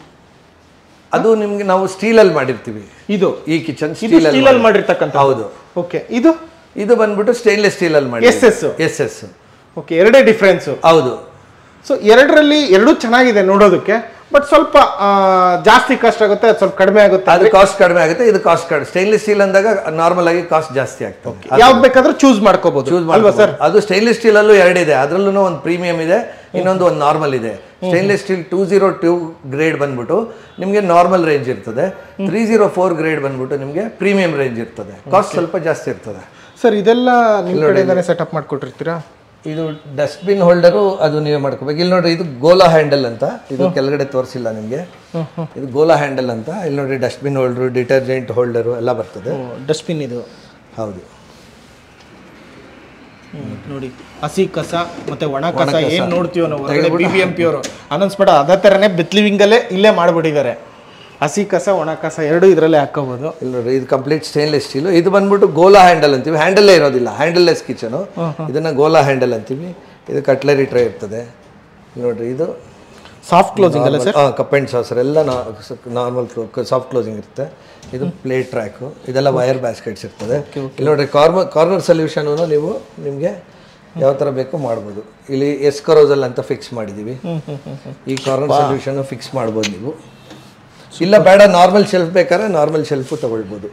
ಅದು ನಿಮ್ಗೆ ನಾವು ಸ್ಟೀಲಲ್ಲಿ ಮಾಡಿರ್ತೀವಿ. ಇದು ಈ ಕಿಚನ್ ಸ್ಟೀಲಲ್ಲಿ ಮಾಡಿರ್ತಕ್ಕಂಥ. ಹೌದು. ಓಕೆ. ಇದು ಬಂದ್ಬಿಟ್ಟು ಸ್ಟೇನ್ಲೆಸ್ ಸ್ಟೀಲಲ್ಲಿ ಮಾಡಿ. ಎಸ್. ಓಕೆ, ಎರಡೇ ಡಿಫ್ರೆನ್ಸು. ಹೌದು. ಸೊ ಎರಡರಲ್ಲಿ ಎರಡೂ ಚೆನ್ನಾಗಿದೆ ನೋಡೋದಕ್ಕೆ, ಬಟ್ ಸ್ವಲ್ಪ ಜಾಸ್ತಿ ಕಾಸ್ಟ್ ಆಗುತ್ತೆ, ಅದು ಸ್ವಲ್ಪ ಕಡಿಮೆ ಆಗುತ್ತೆ. ಅದು ಕಾಸ್ಟ್ ಕಡಿಮೆ ಆಗುತ್ತೆ, ಇದು ಕಾಸ್ಟ್ ಕಡಿಮೆ. ಸ್ಟೇನ್ಲೆಸ್ ಸ್ಟೀಲ್ ಅಂದಾಗ ನಾರ್ಮಲ್ ಆಗಿ ಕಾಸ್ಟ್ ಜಾಸ್ತಿ ಆಗ್ತದೆ. ಯಾವ್ದು ಬೇಕಾದ್ರೂ ಚೂಸ್ ಮಾಡ್ಕೋಬಹುದು ಅಲ್ವಾ ಸರ್? ಅದು ಸ್ಟೇನ್ಲೆಸ್ ಸ್ಟೀಲ್ ಅಲ್ಲೂ ಎರಡಿದೆ. ಅದರಲ್ಲೂ ಒಂದು ಪ್ರೀಮಿಯಂ ಇದೆ, ಇನ್ನೊಂದು ನಾರ್ಮಲ್ ಇದೆ. ಸ್ಟೇನ್ಲೆಸ್ ಸ್ಟೀಲ್ 202 ಗ್ರೇಡ್ ಬಂದ್ಬಿಟ್ಟು ನಿಮಗೆ ನಾರ್ಮಲ್ ರೇಂಜ್ ಇರ್ತದೆ. 304 ಗ್ರೇಡ್ ಬಂದ್ಬಿಟ್ಟು ನಿಮಗೆ ಪ್ರೀಮಿಯಂ ರೇಂಜ್ ಇರ್ತದೆ. ಕಾಸ್ಟ್ ಸ್ವಲ್ಪ ಜಾಸ್ತಿ ಇರ್ತದೆ. ಸರ್, ಇದೆಲ್ಲ ನಿಮ್ಮ ಕಡೆಯಿಂದನೇ ಸೆಟಪ್ ಮಾಡ್ಕೊಟ್ಟಿರ್ತೀರಾ? ಇದು ಡಸ್ಟ್ಬಿನ್ ಹೋಲ್ಡರು, ಅದು ನೀವೇ ಮಾಡ್ಕೋಬೇಕು. ಇಲ್ಲಿ ನೋಡ್ರಿ, ಇದು ಗೋಲಾ ಹ್ಯಾಂಡಲ್ ಅಂತ. ಇದು ಕೆಳಗಡೆ ತೋರಿಸಿಲ್ಲ ನಿಮಗೆ. ಇದು ಗೋಲಾ ಹ್ಯಾಂಡಲ್ ಅಂತ. ಇಲ್ಲಿ ನೋಡ್ರಿ, ಡಸ್ಟ್ಬಿನ್ ಹೋಲ್ಡರು, ಡಿಟರ್ಜೆಂಟ್ ಹೋಲ್ಡರು ಎಲ್ಲ ಬರ್ತದೆ. ಡಸ್ಟ್ಬಿನ್ ಇದು. ಹೌದು. ನೋಡಿ, ಹಸಿ ಕಸ ಮತ್ತೆ ಒಣ ಕಸ ಏನ್ ನೋಡ್ತೀವೋ ನಾವು BBMP ಅವರು ಅನ್ನಿಸ್ಬೇಡ, ಅದೇ ಥರನೇ ಬೆತ್ಲಿವಿಂಗಲ್ಲೇ ಇಲ್ಲೇ ಮಾಡಿಬಿಟ್ಟಿದ್ದಾರೆ. ಹಸಿ ಕಸ ಒಣ ಕಸ ಎರಡು ಇದರಲ್ಲೇ ಹಾಕೋಬಹುದು. ಇಲ್ಲಿ ನೋಡ್ರಿ, ಇದು ಕಂಪ್ಲೀಟ್ ಸ್ಟೇನ್ಲೆಸ್ ಸ್ಟೀಲ್. ಇದು ಬಂದ್ಬಿಟ್ಟು ಗೋಲಾ ಹ್ಯಾಂಡಲ್ ಅಂತೀವಿ. ಹ್ಯಾಂಡಲ್ಲೇ ಇರೋದಿಲ್ಲ, ಹ್ಯಾಂಡಲ್ಲೆಸ್ ಕಿಚನು. ಇದನ್ನ ಗೋಲಾ ಹ್ಯಾಂಡಲ್ ಅಂತೀವಿ. ಇದು ಕಟ್ಲರಿ ಟ್ರೇ ಇರ್ತದೆ. ನೋಡ್ರಿ, ಇದು ಸಾಫ್ಟ್ ಕ್ಲೋಸಿಂಗ್ ಅಲ್ಲ ಸರ್? ಕಪ್ ಆ್ಯಂಡ್ ಸಾಸರ್ ಎಲ್ಲ ನಾರ್ಮಲ್ ಸಾಫ್ಟ್ ಕ್ಲೋಸಿಂಗ್ ಇರುತ್ತೆ. ಇದು ಪ್ಲೇಟ್ ಟ್ರ್ಯಾಕು, ಇದೆಲ್ಲ ವೈರ್ ಬ್ಯಾಸ್ಕೆಟ್ಸ್ ಇರ್ತದೆ. ಇಲ್ಲಿ ನೋಡ್ರಿ, ಕಾರ್ನರ್ ಸೊಲ್ಯೂಷನು ನೀವು ನಿಮಗೆ ಯಾವ ಥರ ಬೇಕೋ ಮಾಡ್ಬೋದು. ಇಲ್ಲಿ ಎಸ್ಕರೋಸಲ್ ಅಂತ ಫಿಕ್ಸ್ ಮಾಡಿದ್ದೀವಿ. ಈ ಕಾರ್ನರ್ ಸೊಲ್ಯೂಷನ್ ಫಿಕ್ಸ್ ಮಾಡ್ಬೋದು ನೀವು. ಇಲ್ಲ ಬೇಡ, ನಾರ್ಮಲ್ ಶೆಲ್ಫ್ ಬೇಕಾದ್ರೆ ನಾರ್ಮಲ್ ಶೆಲ್ಫು ತಗೊಳ್ಬೋದು.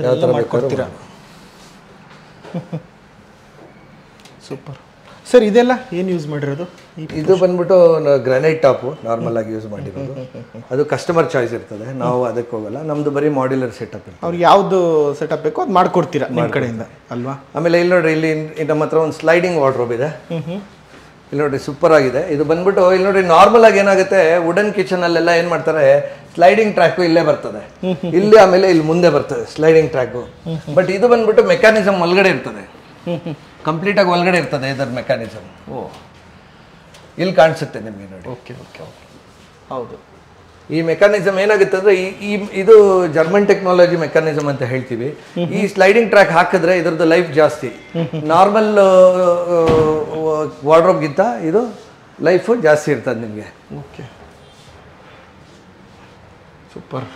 ಯಾವ ಥರ ಬೇಕಾದ್ರೆ. Super sir. ಇದೆಲ್ಲ ಏನು ಯೂಸ್ ಮಾಡಿರೋದು? ಇದು ಬಂದ್ಬಿಟ್ಟು ಗ್ರಾನೈಟ್ ಟಾಪು ನಾರ್ಮಲ್ ಆಗಿ ಯೂಸ್ ಮಾಡಿರೋದು. ಅದು ಕಸ್ಟಮರ್ ಚಾಯ್ಸ್ ಇರ್ತದೆ, ನಾವು ಅದಕ್ಕೆ ಹೋಗಲ್ಲ. ನಮ್ದು ಬರೀ ಮಾಡ್ಯುಲರ್ ಸೆಟಪ್ ಇರ್ತದೆ. ಅವ್ರಿಗೆ ಯಾವುದು ಸೆಟಪ್ ಬೇಕೋ ಅದು ಮಾಡ್ಕೊಡ್ತೀರಾ ನಿಮ್ಮ ಕಡೆಯಿಂದ ಅಲ್ವಾ? ಆಮೇಲೆ ಇಲ್ಲಿ ನೋಡ್ರಿ, ಇಲ್ಲಿ ನಮ್ಮ ಹತ್ರ ಒಂದು ಸ್ಲೈಡಿಂಗ್ ವಾರ್ಡ್ರೋಬ್ ಇದೆ. ಇಲ್ಲಿ ನೋಡ್ರಿ, ಸೂಪರ್ ಆಗಿದೆ. ಇದು ಬಂದ್ಬಿಟ್ಟು ಇಲ್ಲಿ ನೋಡ್ರಿ, ನಾರ್ಮಲ್ ಆಗಿ ಏನಾಗುತ್ತೆ, ವುಡನ್ ಕಿಚನ್ ಅಲ್ಲೆಲ್ಲ ಏನ್ ಮಾಡ್ತಾರೆ, ಸ್ಲೈಡಿಂಗ್ ಟ್ರ್ಯಾಕು ಇಲ್ಲೇ ಬರ್ತದೆ, ಇಲ್ಲಿ ಆಮೇಲೆ ಇಲ್ಲಿ ಮುಂದೆ ಬರ್ತದೆ ಸ್ಲೈಡಿಂಗ್ ಟ್ರ್ಯಾಕು. ಬಟ್ ಇದು ಬಂದ್ಬಿಟ್ಟು ಮೆಕ್ಯಾನಿಸಮ್ ಒಳಗಡೆ ಇರ್ತದೆ, ಕಂಪ್ಲೀಟ್ ಆಗಿ ಒಳಗಡೆ ಇರ್ತದೆ ಇದರ ಮೆಕ್ಯಾನಿಸಮ್. ಇಲ್ಲಿ ಕಾಣಿಸುತ್ತೆ ನಿಮಗೆ ನೋಡಿ. ಓಕೆ ಓಕೆ ಓಕೆ, ಹೌದು. ಈ ಮೆಕ್ಯಾನಿಸಮ್ ಏನಾಗುತ್ತೆ ಅಂದ್ರೆ, ಇದು ಜರ್ಮನ್ ಟೆಕ್ನಾಲಜಿ ಮೆಕ್ಯಾನಿಸಮ್ ಅಂತ ಹೇಳ್ತೀವಿ. ಈ ಸ್ಲೈಡಿಂಗ್ ಟ್ರ್ಯಾಕ್ ಹಾಕಿದ್ರೆ ಇದ್ರದ್ದು ಲೈಫ್ ಜಾಸ್ತಿ. ನಾರ್ಮಲ್ ವಾರ್ಡ್ರೋಬ್ಗಿಂತ ಇದು ಲೈಫ್ ಜಾಸ್ತಿ ಇರ್ತದೆ ನಿಮಗೆ. Okay, super.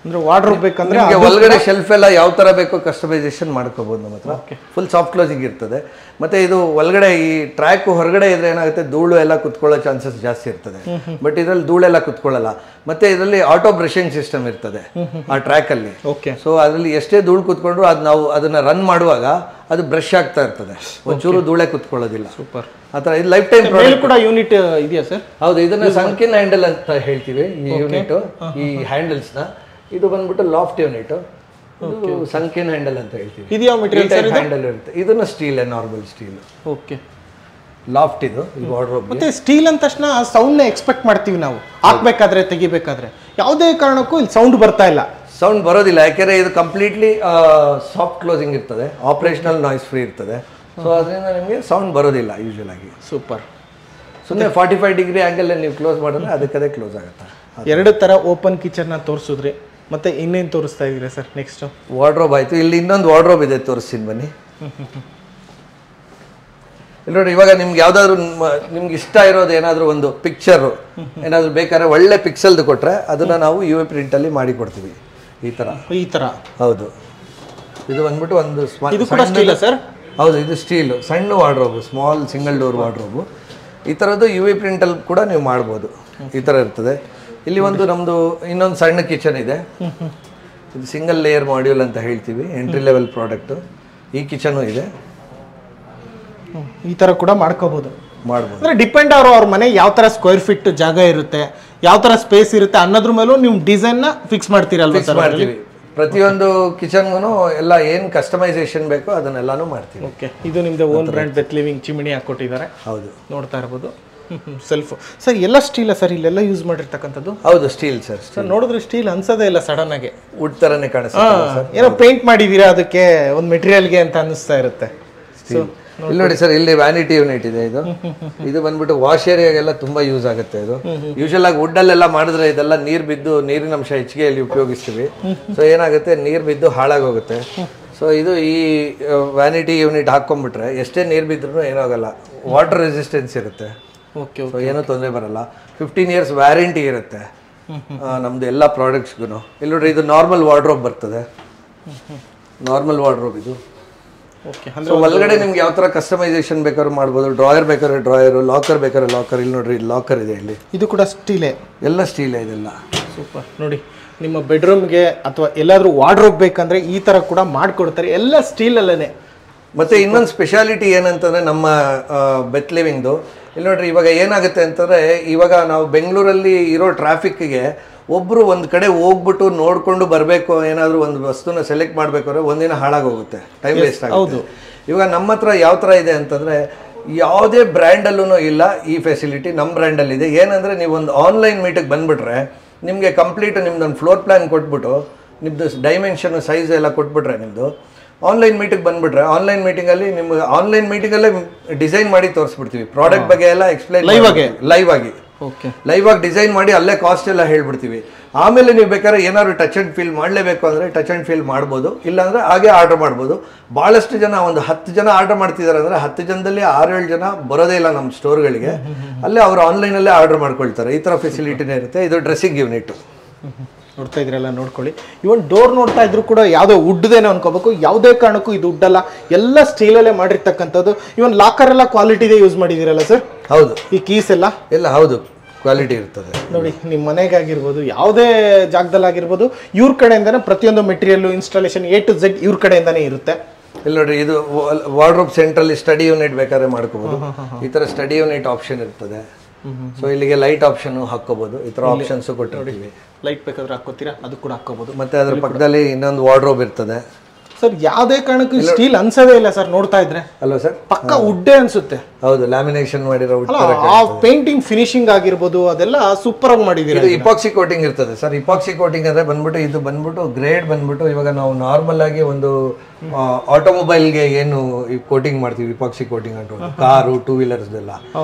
ಅಂದ್ರೆ ವಾರ್ಡ್ರೋಬ್ ಬೇಕಂದ್ರೆ ಒಳಗಡೆ ಶೆಲ್ಫ್ ಎಲ್ಲ ಯಾವ ತರ ಬೇಕೋ ಕಸ್ಟಮೈಸೇಷನ್ ಮಾಡ್ಕೋಬಹುದು ನಮ್ಮ ಹತ್ರ. ಫುಲ್ ಸಾಫ್ಟ್ ಕ್ಲೋಸಿಂಗ್ ಇರ್ತದೆ. ಮತ್ತೆ ಇದು ಒಳಗಡೆ ಈ ಟ್ರ್ಯಾಕ್ ಹೊರಗಡೆ ಇದ್ರೆ ಏನಾಗುತ್ತೆ, ಧೂಳು ಎಲ್ಲ ಕುತ್ಕೊಳ್ಳೋ ಚಾನ್ಸಸ್ ಜಾಸ್ತಿ ಇರ್ತದೆ. ಬಟ್ ಇದರಲ್ಲಿ ಧೂಳೆಲ್ಲ ಕುತ್ಕೊಳ್ಳಲ್ಲ. ಮತ್ತೆ ಇದರಲ್ಲಿ ಆಟೋ ಬ್ರಷಿಂಗ್ ಸಿಸ್ಟಮ್ ಇರ್ತದೆ ಆ ಟ್ರ್ಯಾಕ್ ಅಲ್ಲಿ. ಸೊ ಅದರಲ್ಲಿ ಎಷ್ಟೇ ಧೂಳು ಕುತ್ಕೊಂಡ್ರು ಅದು ನಾವು ಅದನ್ನ ರನ್ ಮಾಡುವಾಗ ಅದು ಬ್ರಷ್ ಆಗ್ತಾ ಇರ್ತದೆ, ಒಂಚೂರು ಧೂಳೆ ಕುತ್ಕೊಳ್ಳೋದಿಲ್ಲ. ಸೂಪರ್. ಆತರ ಇದು ಲೈಫ್ ಟೈಮ್ ಪ್ರಾಡಕ್ಟ್ ಕೂಡ ಯೂನಿಟ್ ಇದೆಯಾ ಸರ್? ಹೌದು, ಇದನ್ನ ಸಂಕಿನ್ ಹ್ಯಾಂಡಲ್ ಅಂತ ಹೇಳ್ತೀವಿ ಈ ಯೂನಿಟ್. ಈ ಹ್ಯಾಂಡಲ್ಸ್ ನ ಇದು ಬಂದ್ಬಿಟ್ಟು ಲಾಫ್ಟ್ ಯೂನಿಟ್, ಸಂಕಿನ್ ಹ್ಯಾಂಡಲ್ ಅಂತ ಹೇಳ್ತೀವಿ. ಇದು ಯಾವ ಮೆಟೀರಿಯಲ್ ಹ್ಯಾಂಡಲ್ ಇರುತ್ತೆ. ಇದನ್ನ steel, normal steel. Okay, loft ಇದು ಈ ವಾರ್ಡ್ರೋಬ್. ಮತ್ತೆ ಸ್ಟೀಲ್ ಅಂದ ತಕ್ಷಣ ಸೌಂಡ್ ನ ಎಕ್ಸ್ಪೆಕ್ಟ್ ಮಾಡ್ತೀವಿ ನಾವು, ಹಾಕ್ಬೇಕಾದ್ರೆ ತೆಗಿಬೇಕಾದ್ರೆ. ಯಾವುದೇ ಕಾರಣಕ್ಕೂ ಇಲ್ಲಿ ಸೌಂಡ್ ಬರ್ತಾ ಇಲ್ಲ. ಸೌಂಡ್ ಬರೋದಿಲ್ಲ, ಯಾಕೆಂದ್ರೆ ಇದು ಕಂಪ್ಲೀಟ್ಲಿ ಸಾಫ್ಟ್ ಕ್ಲೋಸಿಂಗ್ ಇರ್ತದೆ, ಆಪರೇಷನಲ್ ನಾಯ್ಸ್ ಫ್ರೀ ಇರ್ತದೆ. ಸೊ ಅದರಿಂದ ನಿಮಗೆ ಸೌಂಡ್ ಬರೋದಿಲ್ಲ ಯೂಶುವಲ್ ಆಗಿ. ಸೂಪರ್. ಸುಮ್ಮನೆ 45 ಡಿಗ್ರಿ ಆಂಗಲ್ ನೀವು ಕ್ಲೋಸ್ ಮಾಡಿದ್ರೆ ಅದಕ್ಕದೇ ಕ್ಲೋಸ್ ಆಗುತ್ತೆ. ಎರಡು ತರ ಓಪನ್ ಕಿಚನ್ ನ ತೋರಿಸಿದ್ರಿ, ಮತ್ತೆ ಇನ್ನೇನು ತೋರಿಸ್ತಾ ಇದ್ದೀರಾ ಸರ್ ನೆಕ್ಸ್ಟ್? ವಾರ್ಡ್ರೋಬ್ ಆಯ್ತು. ಇಲ್ಲಿ ಇನ್ನೊಂದು ವಾರ್ಡ್ರೋಬ್ ಇದೆ, ತೋರಿಸ್ತೀನಿ ಬನ್ನಿ. ಇಲ್ಲಿ ನೋಡಿ, ಇವಾಗ ನಿಮ್ಗೆ ಯಾವ್ದಾದ್ರು ನಿಮ್ಗೆ ಇಷ್ಟ ಇರೋದು ಏನಾದ್ರು ಒಂದು ಪಿಕ್ಚರ್ ಏನಾದ್ರು ಬೇಕಾದ್ರೆ ಒಳ್ಳೆ ಪಿಕ್ಸೆಲ್ದು ಕೊಟ್ರೆ ಅದನ್ನ ನಾವು UV ಪ್ರಿಂಟ್ ಅಲ್ಲಿ ಮಾಡಿ ಕೊಡ್ತೀವಿ. ಈ ತರ ಈ ತರ. ಹೌದು, ಇದು ಬಂದ್ಬಿಟ್ಟು ಒಂದು ಇದು ಕೂಡ ಸ್ಟೀಲ್ ಸರ್? ಹೌದು, ಇದು ಸ್ಟೀಲ್ ಸಣ್ಣ wardrobe, small single door wardrobe. ಈ ಥರದ್ದು UV ಪ್ರಿಂಟಲ್ಲಿ ಕೂಡ ನೀವು ಮಾಡ್ಬೋದು. ಈ ಥರ ಇರ್ತದೆ. ಇಲ್ಲಿ ಒಂದು ನಮ್ಮದು ಇನ್ನೊಂದು ಸಣ್ಣ ಕಿಚನ್ ಇದೆ. ಇದು ಸಿಂಗಲ್ ಲೇಯರ್ ಮಾಡ್ಯೂಲ್ ಅಂತ ಹೇಳ್ತೀವಿ, ಎಂಟ್ರಿ ಲೆವೆಲ್ ಪ್ರಾಡಕ್ಟು. ಈ ಕಿಚನು ಇದೆ. ಈ ಥರ ಕೂಡ ಮಾಡ್ಕೋಬೋದು. ಮಾಡ್ಬೋದು. ಡಿಪೆಂಡ್ ಅವ್ರ ಮನೆ ಯಾವ ಥರ ಸ್ಕ್ವೇರ್ ಫೀಟ್ ಜಾಗ ಇರುತ್ತೆ, ಯಾವ ಥರ ಸ್ಪೇಸ್ ಇರುತ್ತೆ ಅನ್ನೋದ್ರ ಮೇಲೂ ನೀವು ಡಿಸೈನ್ನ ಫಿಕ್ಸ್ ಮಾಡ್ತೀರಲ್ವ ಸರ್? ಮಾಡ್ತೀವಿ. ಪ್ರತಿಯೊಂದು ಕಿಚನ್ಗೂ ಎಲ್ಲ ಏನು ಕಸ್ಟಮೈಸೇಷನ್ ಬೇಕೋ ಅದನ್ನೆಲ್ಲಾನು ಮಾಡ್ತೀವಿ. ಓಕೆ, ಇದು ನಿಮ್ದು ಓನ್ ಬ್ರ್ಯಾಂಡ್ ಬೆತ್ ಲಿವಿಂಗ್ ಚಿಮಿನಿ ಹಾಕೊಟ್ಟಿದ್ದಾರೆ. ಹೌದು, ನೋಡ್ತಾ ಇರ್ಬೋದು. ಸೆಲ್ಫ್ ಸರ್ ಎಲ್ಲ ಸ್ಟೀಲ ಸರ್? ಇಲ್ಲೆಲ್ಲ ಯೂಸ್ ಮಾಡಿರ್ತಕ್ಕಂಥದ್ದು? ಹೌದು, ಸ್ಟೀಲ್ ಸರ್. ಸರ್ ನೋಡಿದ್ರೆ ಸ್ಟೀಲ್ ಅನ್ಸೋದೇ ಇಲ್ಲ ಸಡನ್ ಆಗಿ, ವುಡ್ ತರನೇ ಕಾಣಿಸುತ್ತೆ. ಏನೋ ಪೇಂಟ್ ಮಾಡಿದೀರಾ ಅದಕ್ಕೆ ಒಂದು ಮೆಟೀರಿಯಲ್ಗೆ ಅಂತ ಅನಿಸ್ತಾ ಇರುತ್ತೆ. ಇಲ್ಲಿ ನೋಡಿ ಸರ್, ಇಲ್ಲಿ ವ್ಯಾನಿಟಿ ಯೂನಿಟ್ ಇದೆ. ಇದು ಬಂದ್ಬಿಟ್ಟು ವಾಶ್ ಏರಿಯಾಗೆಲ್ಲ ತುಂಬಾ ಯೂಸ್ ಆಗುತ್ತೆ. ಇದು ಯೂಶಲ್ ಆಗಿ ವುಡ್ ಅಲ್ಲೆಲ್ಲ ಮಾಡಿದ್ರೆ ಇದೆಲ್ಲ ನೀರು ಬಿದ್ದು ನೀರಿನ ಅಂಶ ಹೆಚ್ಚಿಗೆ ಇಲ್ಲಿ ಉಪಯೋಗಿಸ್ತೀವಿ. ಸೊ ಏನಾಗುತ್ತೆ, ನೀರು ಬಿದ್ದು ಹಾಳಾಗೋಗುತ್ತೆ. ಸೊ ಇದು ಈ ವ್ಯಾನಿಟಿ ಯೂನಿಟ್ ಹಾಕೊಂಡ್ಬಿಟ್ರೆ ಎಷ್ಟೇ ನೀರು ಬಿದ್ರೂ ಏನಾಗಲ್ಲ, ವಾಟರ್ ರೆಸಿಸ್ಟೆನ್ಸ್ ಇರುತ್ತೆ. ಓಕೆ, ಸೊ ಏನೂ ತೊಂದರೆ ಬರಲ್ಲ. 15 years ವ್ಯಾರಂಟಿ ಇರುತ್ತೆ ನಮ್ದು ಎಲ್ಲ ಪ್ರಾಡಕ್ಟ್ಸ್ಗೂ. ಇಲ್ಲಿ ನೋಡ್ರಿ, ಇದು ನಾರ್ಮಲ್ ವಾರ್ಡ್ರೋಬ್ ಬರ್ತದೆ. ನಾರ್ಮಲ್ ವಾರ್ಡ್ರೋಬ್ ಇದು. ಸೊ ಒಳಗಡೆ ನಿಮ್ಗೆ ಯಾವ ತರ ಕಸ್ಟಮೈಸೇಷನ್ ಬೇಕಾದ್ರೂ ಮಾಡ್ಬೋದು. ಡ್ರಾಯರ್ ಬೇಕಾದ್ರೆ ಡ್ರಾಯರ್, ಲಾಕರ್ ಬೇಕಾದ್ರೆ ಲಾಕರ್. ಇಲ್ಲಿ ನೋಡ್ರಿ, ಲಾಕರ್ ಇದೆ. ಇಲ್ಲಿ ಇದು ಕೂಡ ಸ್ಟೀಲೇ? ಎಲ್ಲ ಸ್ಟೀಲೇ ಇದೆಲ್ಲ. ಸೂಪರ್. ನೋಡಿ, ನಿಮ್ಮ ಬೆಡ್ರೂಮ್ಗೆ ಅಥವಾ ಎಲ್ಲಾದ್ರೂ ವಾರ್ಡ್ರೋಬ್ ಬೇಕಂದ್ರೆ ಈ ತರ ಕೂಡ ಮಾಡ್ಕೊಡ್ತಾರೆ, ಎಲ್ಲ ಸ್ಟೀಲ್ ಅಲ್ಲೇ. ಮತ್ತೆ ಇನ್ನೊಂದು ಸ್ಪೆಷಾಲಿಟಿ ಏನಂತಂದ್ರೆ ನಮ್ಮ ಬೆತ್ ಲಿವಿಂಗ್ದು, ಇಲ್ಲಿ ನೋಡ್ರಿ, ಇವಾಗ ಏನಾಗುತ್ತೆ ಅಂತಂದ್ರೆ, ಇವಾಗ ನಾವು ಬೆಂಗಳೂರಲ್ಲಿ ಇರೋ ಟ್ರಾಫಿಕ್ಗೆ ಒಬ್ರು ಒಂದು ಕಡೆ ಹೋಗ್ಬಿಟ್ಟು ನೋಡ್ಕೊಂಡು ಬರಬೇಕು, ಏನಾದರೂ ಒಂದು ವಸ್ತುನ ಸೆಲೆಕ್ಟ್ ಮಾಡಬೇಕಾದ್ರೆ ಒಂದಿನ ಹಾಳಾಗೋಗುತ್ತೆ, ಟೈಮ್ ವೇಸ್ಟ್ ಆಗುತ್ತೆ. ಇವಾಗ ನಮ್ಮ ಹತ್ರ ಯಾವ ಥರ ಇದೆ ಅಂತಂದರೆ, ಯಾವುದೇ ಬ್ರ್ಯಾಂಡಲ್ಲೂ ಇಲ್ಲ ಈ ಫೆಸಿಲಿಟಿ. ನಮ್ಮ ಬ್ರ್ಯಾಂಡಲ್ಲಿ ಇದೆ. ಏನಂದರೆ, ನೀವು ಒಂದು ಆನ್ಲೈನ್ ಮೀಟಿಗೆ ಬಂದುಬಿಟ್ರೆ ನಿಮಗೆ ಕಂಪ್ಲೀಟ್ ನಿಮ್ದೊಂದು ಫ್ಲೋರ್ ಪ್ಲ್ಯಾನ್ ಕೊಟ್ಬಿಟ್ಟು, ನಿಮ್ಮದು ಡೈಮೆನ್ಷನ್ ಸೈಜ್ ಎಲ್ಲ ಕೊಟ್ಬಿಟ್ರೆ, ನಿಮ್ಮದು ಆನ್ಲೈನ್ ಮೀಟಿಗೆ ಬಂದುಬಿಟ್ರೆ, ಆನ್ಲೈನ್ ಮೀಟಿಂಗಲ್ಲಿ ನಿಮ್ಗೆ ಆನ್ಲೈನ್ ಮೀಟಿಂಗಲ್ಲೇ ಡಿಸೈನ್ ಮಾಡಿ ತೋರಿಸ್ಬಿಡ್ತೀವಿ. ಪ್ರಾಡಕ್ಟ್ ಬಗ್ಗೆ ಎಲ್ಲ ಎಕ್ಸ್ಪ್ಲೈನ್ ಲೈವ್ ಆಗಿ ಡಿಸೈನ್ ಮಾಡಿ ಅಲ್ಲೇ ಕಾಸ್ಟ್ ಎಲ್ಲ ಹೇಳ್ಬಿಡ್ತೀವಿ. ಆಮೇಲೆ ನೀವು ಬೇಕಾದ್ರೆ ಏನಾದ್ರು ಟಚ್ ಆ್ಯಂಡ್ ಫೀಲ್ ಮಾಡಲೇಬೇಕು ಅಂದರೆ ಟಚ್ ಆ್ಯಂಡ್ ಫೀಲ್ ಮಾಡ್ಬೋದು, ಇಲ್ಲಾಂದರೆ ಹಾಗೆ ಆರ್ಡರ್ ಮಾಡ್ಬೋದು. ಭಾಳಷ್ಟು ಜನ, ಒಂದು 10 ಜನ ಆರ್ಡರ್ ಮಾಡ್ತಿದ್ದಾರೆ ಅಂದರೆ 10 ಜನದಲ್ಲಿ 6-7 ಜನ ಬರೋದೇ ಇಲ್ಲ ನಮ್ಮ ಸ್ಟೋರ್ಗಳಿಗೆ. ಅಲ್ಲೇ ಅವರು ಆನ್ಲೈನಲ್ಲೇ ಆರ್ಡರ್ ಮಾಡ್ಕೊಳ್ತಾರೆ. ಈ ಥರ ಫೆಸಿಲಿಟಿನೇ ಇರುತ್ತೆ. ಇದು ಡ್ರೆಸ್ಸಿಂಗ್ ಯೂನಿಟ್ ನೋಡ್ತಾ ಇದ್ರೆಲ್ಲ ನೋಡ್ಕೊಳ್ಳಿ. ಇವನ್ ಡೋರ್ ನೋಡ್ತಾ ಇದ್ರು ಕೂಡ ಯಾವುದೋ ವುಡ್ದೇನೋ ಅನ್ಕೋಬೇಕು, ಯಾವುದೇ ಕಾರಣಕ್ಕೂ ಇದು ವುಡ್ ಅಲ್ಲ, ಎಲ್ಲ ಸ್ಟೀಲಲ್ಲೇ ಮಾಡಿರ್ತಕ್ಕಂಥದ್ದು. ಇವನ್ ಲಾಕರ್ ಎಲ್ಲ ಕ್ವಾಲಿಟಿದೇ ಯೂಸ್ ಮಾಡಿದಿರಲ್ಲ ಸರ್? ಹೌದು. ಈ ಕೀಸ್ ಎಲ್ಲ ಹೌದು, ಕ್ವಾಲಿಟಿ ಇರ್ತದೆ. ನೋಡಿ, ನಿಮ್ಮ ಮನೆಗಾಗಿರ್ಬೋದು, ಯಾವುದೇ ಜಾಗದಲ್ಲಾಗಿರ್ಬೋದು, ಇವ್ರ ಕಡೆಯಿಂದನೇ ಪ್ರತಿಯೊಂದು material installation A to Z ಇವ್ರ ಕಡೆಯಿಂದನೇ ಇರುತ್ತೆ. ಇಲ್ಲಿ ನೋಡ್ರಿ, ಇದು ವಾರ್ಡ್ರೋಬ್ ಸೆಂಟ್ರಲ್ಲಿ ಸ್ಟಡಿ ಯೂನಿಟ್ ಬೇಕಾದ್ರೆ ಮಾಡ್ಕೋಬಹುದು. ಈ ತರ ಸ್ಟಡಿ ಯೂನಿಟ್ ಆಪ್ಷನ್ ಇರ್ತದೆ. ಸೊ ಇಲ್ಲಿಗೆ ಲೈಟ್ ಆಪ್ಷನ್ ಹಾಕೋಬಹುದು. ಈ ತರ ಆಪ್ಷನ್ಸ್ ಕೊಟ್ಟಿರ್ತೀವಿ. ಲೈಟ್ ಬೇಕಾದ್ರೆ ಹಾಕೋತೀರಾ, ಅದು ಕೂಡ ಹಾಕೋಬಹುದು. ಮತ್ತೆ ಅದ್ರ ಪಕ್ಕದಲ್ಲಿ ಇನ್ನೊಂದು ವಾರ್ಡ್ರೋಬ್ ಇರ್ತದೆ. ಸರ್ ಯಾವುದೇ ಕಾರಣಕ್ಕೂ ಸ್ಟೀಲ್ ಅನ್ಸೋದೇ ಇಲ್ಲ ಸರ್, ನೋಡ್ತಾ ಇದ್ರೆ ಅಲ್ವಾ ಸರ್? ಪಕ್ಕ ವುಡ್ಡೇ ಅನ್ಸುತ್ತೆ. ಹೌದು, ಲ್ಯಾಮಿನೇಷನ್ ಮಾಡಿರೋ ಆ ಪೇಂಟಿಂಗ್ ಫಿನಿಶಿಂಗ್ ಆಗಿರ್ಬೋದು, ಅದೆಲ್ಲ ಸೂಪರ್ ಆಗಿ ಮಾಡಿದೀರಾ. ಇದು ಇಪಾಕ್ಸಿ ಕೋಟಿಂಗ್ ಇರ್ತದೆ ಸರ್. ಇಪಾಕ್ಸಿ ಕೋಟಿಂಗ್ ಅಂದ್ರೆ ಬಂದ್ಬಿಟ್ಟು, ಇದು ಬಂದ್ಬಿಟ್ಟು ಗ್ರೇಡ್ ಬಂದ್ಬಿಟ್ಟು, ಇವಾಗ ನಾವು ನಾರ್ಮಲ್ ಆಗಿ ಒಂದು ಆಟೋಮೊಬೈಲ್ಗೆ ಏನು ಕೋಟಿಂಗ್ ಮಾಡ್ತೀವಿ, ಇಪಾಕ್ಸಿ ಕೋಟಿಂಗ್ ಅಂತ, ಕಾರು, 2 wheelers ಎಲ್ಲ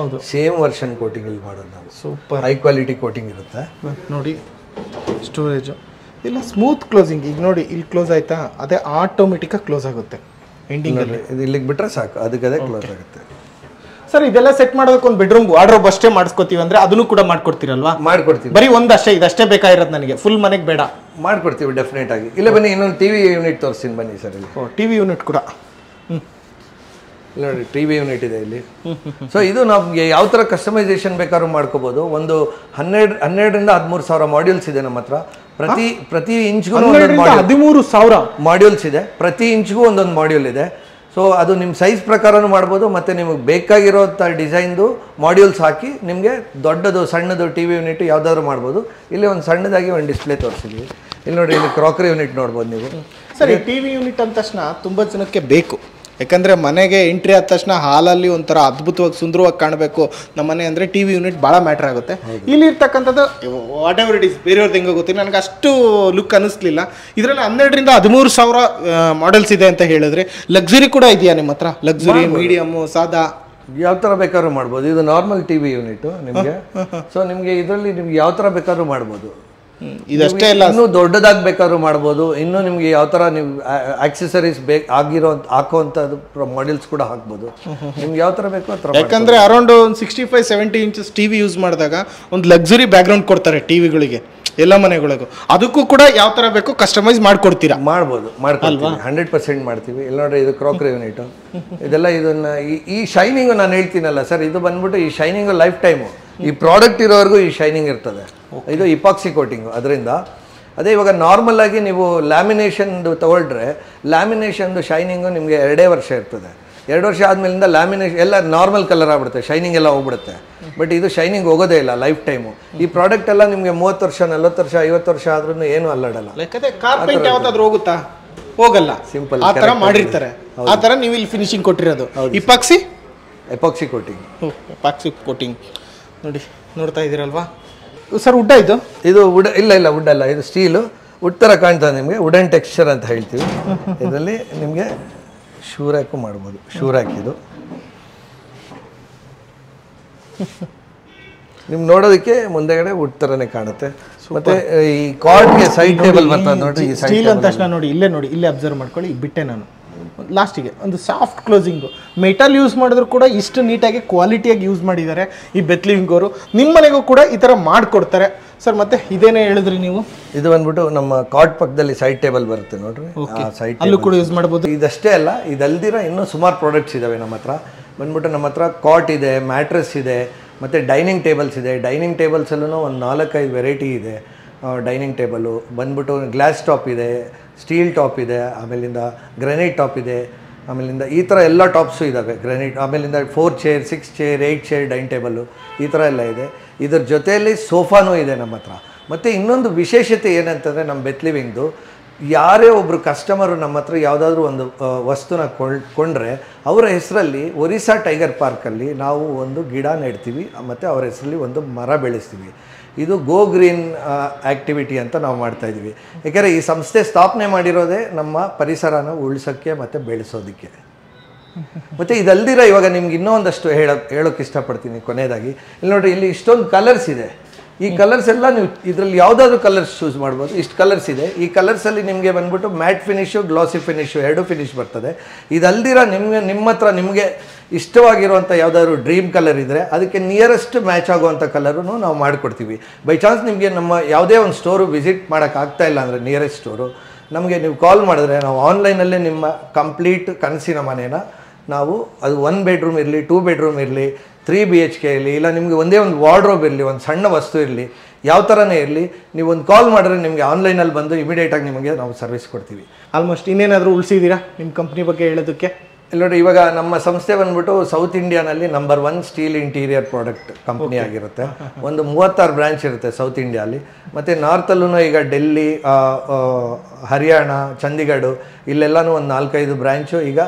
ಸೇಮ್ ವರ್ಷನ್ ಕೋಟಿಂಗ್ ಇಲ್ಲಿ ಮಾಡೋದು ನಾವು. ಸೂಪರ್ ಹೈ ಕ್ವಾಲಿಟಿ ಕೋಟಿಂಗ್ ಇರುತ್ತೆ. ನೋಡಿ, ಸ್ಟೋರೇಜ್ ಇಲ್ಲ ಸ್ಮೂತ್ ಕ್ಲೋಸಿಂಗ್. ಈಗ ನೋಡಿ, ಇಲ್ಲಿ ಕ್ಲೋಸ್ ಆಯ್ತಾ, ಅದೇ ಆಟೋಮೆಟಿಕ್ ಕ್ಲೋಸ್ ಆಗುತ್ತೆ. ಎಂಡಿಂಗ್ ಅಲ್ಲಿ ಇದು ಇಲ್ಲಿಗೆ ಬಿಟ್ರೆ ಸಾಕು, ಅದಕ್ಕೆ ಕ್ಲೋಸ್ ಆಗುತ್ತೆ. ಸರ್, ಇದೆಲ್ಲ ಸೆಟ್ ಮಾಡೋದಕ್ಕೆ ಒಂದು ಬೆಡ್ರೂಮ್ ವಾರ್ಡ್ರೋಬ್ ಅಷ್ಟೇ ಮಾಡಿಸ್ಕೊತೀವಿ ಅಂದ್ರೆ ಅದನ್ನು ಕೂಡ ಮಾಡ್ಕೊಡ್ತೀರಲ್ವಾ? ಮಾಡ್ಕೊಡ್ತೀವಿ. ಬರೀ ಒಂದಷ್ಟೇ, ಇದಷ್ಟೇ ಬೇಕಾಗಿರೋದು ನನಗೆ, ಫುಲ್ ಮನೆಗೆ ಬೇಡ. ಮಾಡ್ಕೊಡ್ತೀವಿ ಡೆಫಿನೆಟ್ ಆಗಿ. ಇಲ್ಲ ಬನ್ನಿ, ಇನ್ನೊಂದು ಟಿವಿ ಯೂನಿಟ್ ತೋರಿಸ್ತೀನಿ ಬನ್ನಿ ಸರ್. ಇಲ್ಲಿ ಟಿವಿ ಯೂನಿಟ್ ಕೂಡ ನೋಡಿ, ಟಿವಿ ಯೂನಿಟ್ ಇದೆ ಇಲ್ಲಿ. ಸೊ ಇದು ನಮಗೆ ಯಾವ ಥರ ಕಸ್ಟಮೈಸೇಷನ್ ಬೇಕಾದ್ರೂ ಮಾಡ್ಕೋಬಹುದು. ಒಂದು 12,000 ರಿಂದ 13,000 ಮಾಡ್ಯೂಲ್ಸ್ ಇದೆ ನಮ್ಮ ಹತ್ರ. ಪ್ರತಿ ಇಂಚ್ಗೂ 13,000 ಮಾಡ್ಯೂಲ್ಸ್ ಇದೆ. ಪ್ರತಿ ಇಂಚ್ಗೂ ಒಂದೊಂದು ಮಾಡ್ಯೂಲ್ ಇದೆ. ಸೊ ಅದು ನಿಮ್ಮ ಸೈಜ್ ಪ್ರಕಾರನೂ ಮಾಡ್ಬೋದು, ಮತ್ತು ನಿಮಗೆ ಬೇಕಾಗಿರೋಂಥ ಡಿಸೈನ್ದು ಮಾಡ್ಯೂಲ್ಸ್ ಹಾಕಿ ನಿಮಗೆ ದೊಡ್ಡದು ಸಣ್ಣದು ಟಿವಿ ಯೂನಿಟ್ ಯಾವುದಾದ್ರು ಮಾಡ್ಬೋದು. ಇಲ್ಲಿ ಒಂದು ಸಣ್ಣದಾಗಿ ಒಂದು ಡಿಸ್ಪ್ಲೇ ತೋರಿಸಿದ್ವಿ. ಇಲ್ಲಿ ನೋಡಿ, ಇಲ್ಲಿ ಕ್ರಾಕರಿ ಯೂನಿಟ್ ನೋಡ್ಬೋದು ನೀವು. ಸರಿ, ಟಿವಿ ಯೂನಿಟ್ ಅಂದ ತಕ್ಷಣ ತುಂಬ ಜನಕ್ಕೆ ಬೇಕು. ಯಾಕಂದರೆ ಮನೆಗೆ ಎಂಟ್ರಿ ಆದ ತಕ್ಷಣ ಹಾಲಲ್ಲಿ ಒಂಥರ ಅದ್ಭುತವಾಗಿ ಸುಂದರವಾಗಿ ಕಾಣಬೇಕು ನಮ್ಮ ಮನೆ ಅಂದರೆ ಟಿವಿ ಯೂನಿಟ್ ಭಾಳ ಮ್ಯಾಟ್ರ್ ಆಗುತ್ತೆ. ಇಲ್ಲಿ ಇರ್ತಕ್ಕಂಥದ್ದು ವಾಟ್ ಎವರ್ ಇಟ್ ಇಸ್, ಬೇರೆಯವ್ರದ್ದು ಹೆಂಗೆ ಗೊತ್ತಿಲ್ಲ, ನನಗೆ ಅಷ್ಟು ಲುಕ್ ಅನ್ನಿಸ್ಲಿಲ್ಲ. ಇದರಲ್ಲಿ 12,000 ರಿಂದ 13,000 ಮಾಡೆಲ್ಸ್ ಇದೆ ಅಂತ ಹೇಳಿದ್ರೆ, ಲಕ್ಸುರಿ ಕೂಡ ಇದೆಯಾ ನಿಮ್ಮ ಹತ್ರ? ಲಕ್ಸುರಿ, ಮೀಡಿಯಮ್ಮು, ಸಾದಾ, ಯಾವ ಥರ ಬೇಕಾದ್ರೂ ಮಾಡ್ಬೋದು. ಇದು ನಾರ್ಮಲ್ ಟಿವಿ ಯೂನಿಟ್ ನಿಮಗೆ. ಸೊ ನಿಮಗೆ ಇದರಲ್ಲಿ ನಿಮ್ಗೆ ಯಾವ ಥರ ಬೇಕಾದ್ರೂ ಮಾಡ್ಬೋದು. ಇದಷ್ಟೇ ಇಲ್ಲ, ಇನ್ನೂ ದೊಡ್ಡದಾಗಿ ಬೇಕಾದ್ರೂ ಮಾಡ್ಬೋದು. ಇನ್ನೂ ನಿಮ್ಗೆ ಯಾವ ಥರ ನೀವು ಆಕ್ಸೆಸರೀಸ್ ಹಾಕುವಂಥದ್ದು ಮಾಡೆಲ್ಸ್ ಕೂಡ ಹಾಕ್ಬೋದು. ನಿಮ್ಗೆ ಯಾವ ಥರ ಬೇಕೋ ಆ ಥರ. ಯಾಕಂದರೆ ಅರೌಂಡ್ ಒಂದು 65-70 ಇಂಚಸ್ ಟಿವಿ ಯೂಸ್ ಮಾಡಿದಾಗ ಒಂದು ಲಕ್ಸುರಿ ಬ್ಯಾಕ್ಗ್ರೌಂಡ್ ಕೊಡ್ತಾರೆ ಟಿವಿಗಳಿಗೆ. ಎಲ್ಲ ಮನೆಗಳಿಗೂ. ಅದಕ್ಕೂ ಕೂಡ ಯಾವ ಥರ ಬೇಕು ಕಸ್ಟಮೈಸ್ ಮಾಡ್ಕೊಡ್ತೀರಾ? ಮಾಡ್ಬೋದು, ಮಾಡ್ಕೊಳ್ತೀವಿ, 100% ಮಾಡ್ತೀವಿ. ಇಲ್ಲಿ ನೋಡ್ರಿ, ಇದು ಕ್ರಾಕರಿ ಯೂನಿಟ್, ಇದೆಲ್ಲ ಇದನ್ನ ಈ ಶೈನಿಂಗು ನಾನು ಹೇಳ್ತೀನಲ್ಲ ಸರ್, ಇದು ಬಂದ್ಬಿಟ್ಟು ಈ ಶೈನಿಂಗು ಲೈಫ್ ಟೈಮು, ಈ ಪ್ರಾಡಕ್ಟ್ ಇರೋವರೆಗೂ ಈ ಶೈನಿಂಗ್ ಇರ್ತದೆ. ಇದು ಇಪಾಕ್ಸಿ ಕೋಟಿಂಗು. ಅದರಿಂದ ಅದೇ ಇವಾಗ ನಾರ್ಮಲ್ ಆಗಿ ನೀವು ಲ್ಯಾಮಿನೇಷನ್ದು ತಗೊಳ್ರೆ, ಲ್ಯಾಮಿನೇಷನ್ದು ಶೈನಿಂಗು ನಿಮಗೆ 2 ವರ್ಷ ಇರ್ತದೆ. 2 ವರ್ಷ ಆದಮೇಲಿಂದ ಲ್ಯಾಮಿನೇಷನ್ ಎಲ್ಲ ನಾರ್ಮಲ್ ಕಲರ್ ಆಗ್ಬಿಡುತ್ತೆ, ಶೈನಿಂಗ್ ಎಲ್ಲ ಹೋಗ್ಬಿಡುತ್ತೆ. ಬಟ್ ಇದು ಶೈನಿಂಗ್ ಹೋಗೋದೇ ಇಲ್ಲ ಲೈಫ್ ಟೈಮು. ಈ ಪ್ರಾಡಕ್ಟ್ ಎಲ್ಲ ನಿಮಗೆ 30 ವರ್ಷ 40 ವರ್ಷ 50 ವರ್ಷ ಆದ್ರೂ ಏನು ಅಲ್ಲಾಡಲ್ಲ. ಕಾರ್ಪೆಂಟ್ ಯಾವತ್ತಾದ್ರೂ ಹೋಗುತ್ತಾ? ಹೋಗಲ್ಲ. ಸಿಂಪಲ್ ಆ ಥರ ಮಾಡಿರ್ತಾರೆ. ಆ ಥರ ನೀವು ಇಲ್ಲಿ ಫಿನಿಶಿಂಗ್ ಕೊಟ್ಟಿರೋದು ಇಪಾಕ್ಸಿ ಕೋಟಿಂಗ್. ಎಪಾಕ್ಸಿ ಕೋಟಿಂಗ್ ನೋಡಿ, ನೋಡ್ತಾ ಇದ್ದೀರಲ್ವಾ ಸರ್? ವುಡ್ ಇದು ವುಡ್ ಇಲ್ಲ, ವುಡ್ ಅಲ್ಲ, ಇದು ಸ್ಟೀಲು. ವುಡ್ ಥರ ಕಾಣ್ತದೆ ನಿಮಗೆ, ವುಡನ್ ಟೆಕ್ಸ್ಚರ್ ಅಂತ ಹೇಳ್ತೀವಿ. ಇದರಲ್ಲಿ ನಿಮಗೆ ಶೂ ರ್ಯಾಕು ಮಾಡ್ಬೋದು. ಶೂ ರ್ಯಾಕ್ ಇದು ನಿಮ್ಗೆ ನೋಡೋದಕ್ಕೆ ಮುಂದೆಗಡೆ ವುಡ್ ಥರನೇ ಕಾಣುತ್ತೆ. ಮತ್ತೆ ಈ ಕಾರ್ಡ್ಗೆ ಸೈಡ್ ಟೇಬಲ್ ಬರ್ತದೆ ನೋಡಿ. ಈ ಸ್ಟೀಲ್ ಅಂತ ತಕ್ಷಣ ನೋಡಿ, ಇಲ್ಲೇ ಅಬ್ಸರ್ವ್ ಮಾಡ್ಕೊಳ್ಳಿ. ಬಿಟ್ಟೆ ನಾನು ಲಾಸ್ಟಿಗೆ ಒಂದು ಸಾಫ್ಟ್ ಕ್ಲೋಸಿಂಗು. ಮೆಟಲ್ ಯೂಸ್ ಮಾಡಿದ್ರು ಕೂಡ ಇಷ್ಟು ನೀಟಾಗಿ ಕ್ವಾಲಿಟಿಯಾಗಿ ಯೂಸ್ ಮಾಡಿದ್ದಾರೆ ಈ ಬೆತ್ ಲಿವಿಂಗ್ ಅವರು. ನಿಮ್ಮ ಮನೆಗೂ ಕೂಡ ಈ ಥರ ಮಾಡಿಕೊಡ್ತಾರೆ ಸರ್. ಮತ್ತೆ ಇದೇನೇ ಹೇಳಿದ್ರಿ ನೀವು? ಇದು ಬಂದ್ಬಿಟ್ಟು ನಮ್ಮ ಕಾರ್ಡ್ ಪಕ್ಕದಲ್ಲಿ ಸೈಡ್ ಟೇಬಲ್ ಬರುತ್ತೆ ನೋಡ್ರಿ, ಸೈಡ್ ಅಲ್ಲೂ ಕೂಡ ಯೂಸ್ ಮಾಡ್ಬೋದು. ಇದಷ್ಟೇ ಅಲ್ಲ, ಇದಲ್ದಿರ ಇನ್ನೂ ಸುಮಾರು ಪ್ರಾಡಕ್ಟ್ಸ್ ಇದಾವೆ ನಮ್ಮ ಹತ್ರ. ಬಂದ್ಬಿಟ್ಟು ನಮ್ಮ ಹತ್ರ ಕಾಟ್ ಇದೆ, ಮ್ಯಾಟ್ರೆಸ್ ಇದೆ, ಮತ್ತು ಡೈನಿಂಗ್ ಟೇಬಲ್ಸ್ ಇದೆ. ಡೈನಿಂಗ್ ಟೇಬಲ್ಸಲ್ಲೂ ಒಂದು 4-5 ವೆರೈಟಿ ಇದೆ. ಡೈನಿಂಗ್ ಟೇಬಲು ಬಂದ್ಬಿಟ್ಟು ಗ್ಲಾಸ್ ಟಾಪ್ ಇದೆ, ಸ್ಟೀಲ್ ಟಾಪ್ ಇದೆ, ಆಮೇಲಿಂದ ಗ್ರಾನೈಟ್ ಟಾಪ್ ಇದೆ, ಆಮೇಲಿಂದ ಈ ಥರ ಎಲ್ಲ ಟಾಪ್ಸು ಇದ್ದಾವೆ. ಗ್ರಾನೈಟ್, ಆಮೇಲಿಂದ 4 chair 6 chair 8 chair dining table ಈ ಥರ ಎಲ್ಲ ಇದೆ. ಇದ್ರ ಜೊತೆಯಲ್ಲಿ ಸೋಫಾನೂ ಇದೆ ನಮ್ಮ ಹತ್ರ. ಮತ್ತು ಇನ್ನೊಂದು ವಿಶೇಷತೆ ಏನಂತಂದರೆ, ನಮ್ಮ ಬೆತ್ ಲಿವಿಂಗ್ದು ಯಾರೇ ಒಬ್ಬರು ಕಸ್ಟಮರು ನಮ್ಮ ಹತ್ರ ಯಾವುದಾದ್ರೂ ಒಂದು ವಸ್ತುನ ಕೊಂಡ್ರೆ ಅವರ ಹೆಸರಲ್ಲಿ ಒರಿಸ್ಸಾ ಟೈಗರ್ ಪಾರ್ಕಲ್ಲಿ ನಾವು ಒಂದು ಗಿಡ ನೆಡ್ತೀವಿ, ಮತ್ತು ಅವರ ಹೆಸರಲ್ಲಿ ಒಂದು ಮರ ಬೆಳೆಸ್ತೀವಿ. ಇದು ಗೋ ಗ್ರೀನ್ ಆ್ಯಕ್ಟಿವಿಟಿ ಅಂತ ನಾವು ಮಾಡ್ತಾಯಿದ್ವಿ. ಯಾಕೆಂದರೆ ಈ ಸಂಸ್ಥೆ ಸ್ಥಾಪನೆ ಮಾಡಿರೋದೇ ನಮ್ಮ ಪರಿಸರನ ಉಳಿಸೋಕ್ಕೆ ಮತ್ತು ಬೆಳೆಸೋದಕ್ಕೆ. ಮತ್ತು ಇದಲ್ದಿರ ಇವಾಗ ನಿಮ್ಗೆ ಇನ್ನೂ ಒಂದಷ್ಟು ಹೇಳೋಕ್ಕೆ ಇಷ್ಟಪಡ್ತೀನಿ ಕೊನೆಯದಾಗಿ. ಇಲ್ಲಿ ನೋಡಿರಿ, ಇಲ್ಲಿ ಇಷ್ಟೊಂದು ಕಲರ್ಸ್ ಇದೆ. ಈ ಕಲರ್ಸ್ ಎಲ್ಲ ನೀವು ಇದರಲ್ಲಿ ಯಾವುದಾದ್ರೂ ಕಲರ್ಸ್ ಚೂಸ್ ಮಾಡ್ಬೋದು. ಇಷ್ಟು ಕಲರ್ಸ್ ಇದೆ. ಈ ಕಲರ್ಸಲ್ಲಿ ನಿಮಗೆ ಬಂದ್ಬಿಟ್ಟು ಮ್ಯಾಟ್ ಫಿನಿಶು, ಗ್ಲಾಸಿ ಫಿನಿಶು 2 ಫಿನಿಶ್ ಬರ್ತದೆ. ಇದಲ್ದಿರ ನಿಮ್ಮ ಹತ್ರ ನಿಮಗೆ ಇಷ್ಟವಾಗಿರುವಂಥ ಯಾವುದಾದ್ರು ಡ್ರೀಮ್ ಕಲರ್ ಇದ್ದರೆ ಅದಕ್ಕೆ ನಿಯರೆಸ್ಟ್ ಮ್ಯಾಚ್ ಆಗುವಂಥ ಕಲರೂ ನಾವು ಮಾಡಿಕೊಡ್ತೀವಿ. ಬೈ ಚಾನ್ಸ್ ನಿಮಗೆ ನಮ್ಮ ಯಾವುದೇ ಒಂದು ಸ್ಟೋರು ವಿಸಿಟ್ ಮಾಡೋಕ್ಕಾಗ್ತಾ ಇಲ್ಲ ಅಂದರೆ, ನಿಯರೆಸ್ಟ್ ಸ್ಟೋರು, ನಮಗೆ ನೀವು ಕಾಲ್ ಮಾಡಿದ್ರೆ ನಾವು ಆನ್ಲೈನಲ್ಲೇ ನಿಮ್ಮ ಕಂಪ್ಲೀಟ್ ಕನಸಿನ ಮನೇನ ನಾವು, ಅದು 1 ಬೆಡ್ರೂಮ್ ಇರಲಿ, 2 ಬೆಡ್ರೂಮ್ ಇರಲಿ, 3 BHK ಇರಲಿ, ಇಲ್ಲ ನಿಮಗೆ ಒಂದೇ ಒಂದು ವಾರ್ಡ್ರೋಬ್ ಇರಲಿ, ಒಂದು ಸಣ್ಣ ವಸ್ತು ಇರಲಿ, ಯಾವ ಥರನೇ ಇರಲಿ, ನೀವು ಒಂದು ಕಾಲ್ ಮಾಡಿದ್ರೆ ನಿಮಗೆ ಆನ್ಲೈನಲ್ಲಿ ಬಂದು ಇಮಿಡಿಯೇಟಾಗಿ ನಿಮಗೆ ನಾವು ಸರ್ವಿಸ್ ಕೊಡ್ತೀವಿ. ಆಲ್ಮೋಸ್ಟ್ ಇನ್ನೇನಾದರೂ ಉಳಿಸಿದ್ದೀರಾ ನಿಮ್ಮ ಕಂಪ್ನಿ ಬಗ್ಗೆ ಹೇಳೋದಕ್ಕೆ? ಇಲ್ಲಿ ನೋಡಿ, ಇವಾಗ ನಮ್ಮ ಸಂಸ್ಥೆ ಬಂದ್ಬಿಟ್ಟು ಸೌತ್ ಇಂಡಿಯಾನಲ್ಲಿ number 1 steel interior product company ಆಗಿರುತ್ತೆ. ಒಂದು 36 ಬ್ರಾಂಚ್ ಇರುತ್ತೆ ಸೌತ್ ಇಂಡಿಯಾಲಿ. ಮತ್ತು ನಾರ್ತಲ್ಲೂ ಈಗ ಡೆಲ್ಲಿ, ಹರಿಯಾಣ, ಚಂಡೀಗಢ ಇಲ್ಲೆಲ್ಲನೂ ಒಂದು 4-5 ಬ್ರ್ಯಾಂಚು ಈಗ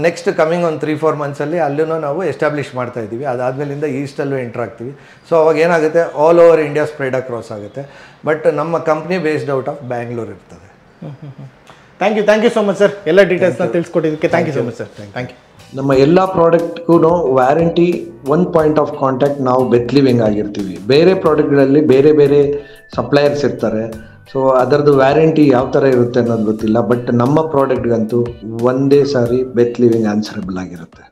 ನೆಕ್ಸ್ಟ್ ಕಮಿಂಗ್ ಒಂದು 3-4 ಮಂತ್ಸಲ್ಲಿ ಅಲ್ಲೂ ನಾವು ಎಸ್ಟಾಬ್ಲಿಷ್ ಮಾಡ್ತಾ ಇದ್ದೀವಿ. ಅದಾದಮೇಲಿಂದ ಈಸ್ಟಲ್ಲೂ ಎಂಟ್ರ್ ಆಗ್ತೀವಿ. ಸೊ ಅವಾಗ ಏನಾಗುತ್ತೆ, all over India spread across ಆಗುತ್ತೆ. ಬಟ್ ನಮ್ಮ company based out of Bangalore ಇರ್ತದೆ. Thank you so much sir, ಎಲ್ಲ ಡೀಟೇಲ್ಸ್ನ ತಿಳಿಸ್ಕೊಟ್ಟಿದ್ದಕ್ಕೆ. Thank you so much sir. Thank you. ನಮ್ಮ ಎಲ್ಲ ಪ್ರಾಡಕ್ಟ್ಗೂ ವ್ಯಾರಂಟಿ, 1 ಪಾಯಿಂಟ್ ಆಫ್ ಕಾಂಟ್ಯಾಕ್ಟ್ ನಾವು ಬೆತ್ ಲಿವಿಂಗ್ ಆಗಿರ್ತೀವಿ. ಬೇರೆ ಪ್ರಾಡಕ್ಟ್ಗಳಲ್ಲಿ ಬೇರೆ ಬೇರೆ ಸಪ್ಲೈಯರ್ಸ್ ಇರ್ತಾರೆ. ಸೊ ಅದರದ್ದು ವ್ಯಾರಂಟಿ ಯಾವ ಥರ ಇರುತ್ತೆ ಅನ್ನೋದು ಗೊತ್ತಿಲ್ಲ. ಬಟ್ ನಮ್ಮ ಪ್ರಾಡಕ್ಟ್ಗಂತೂ ಒಂದೇ ಸಾರಿ ಬೆತ್ ಲಿವಿಂಗ್ ಆನ್ಸರಬಲ್ ಆಗಿರುತ್ತೆ.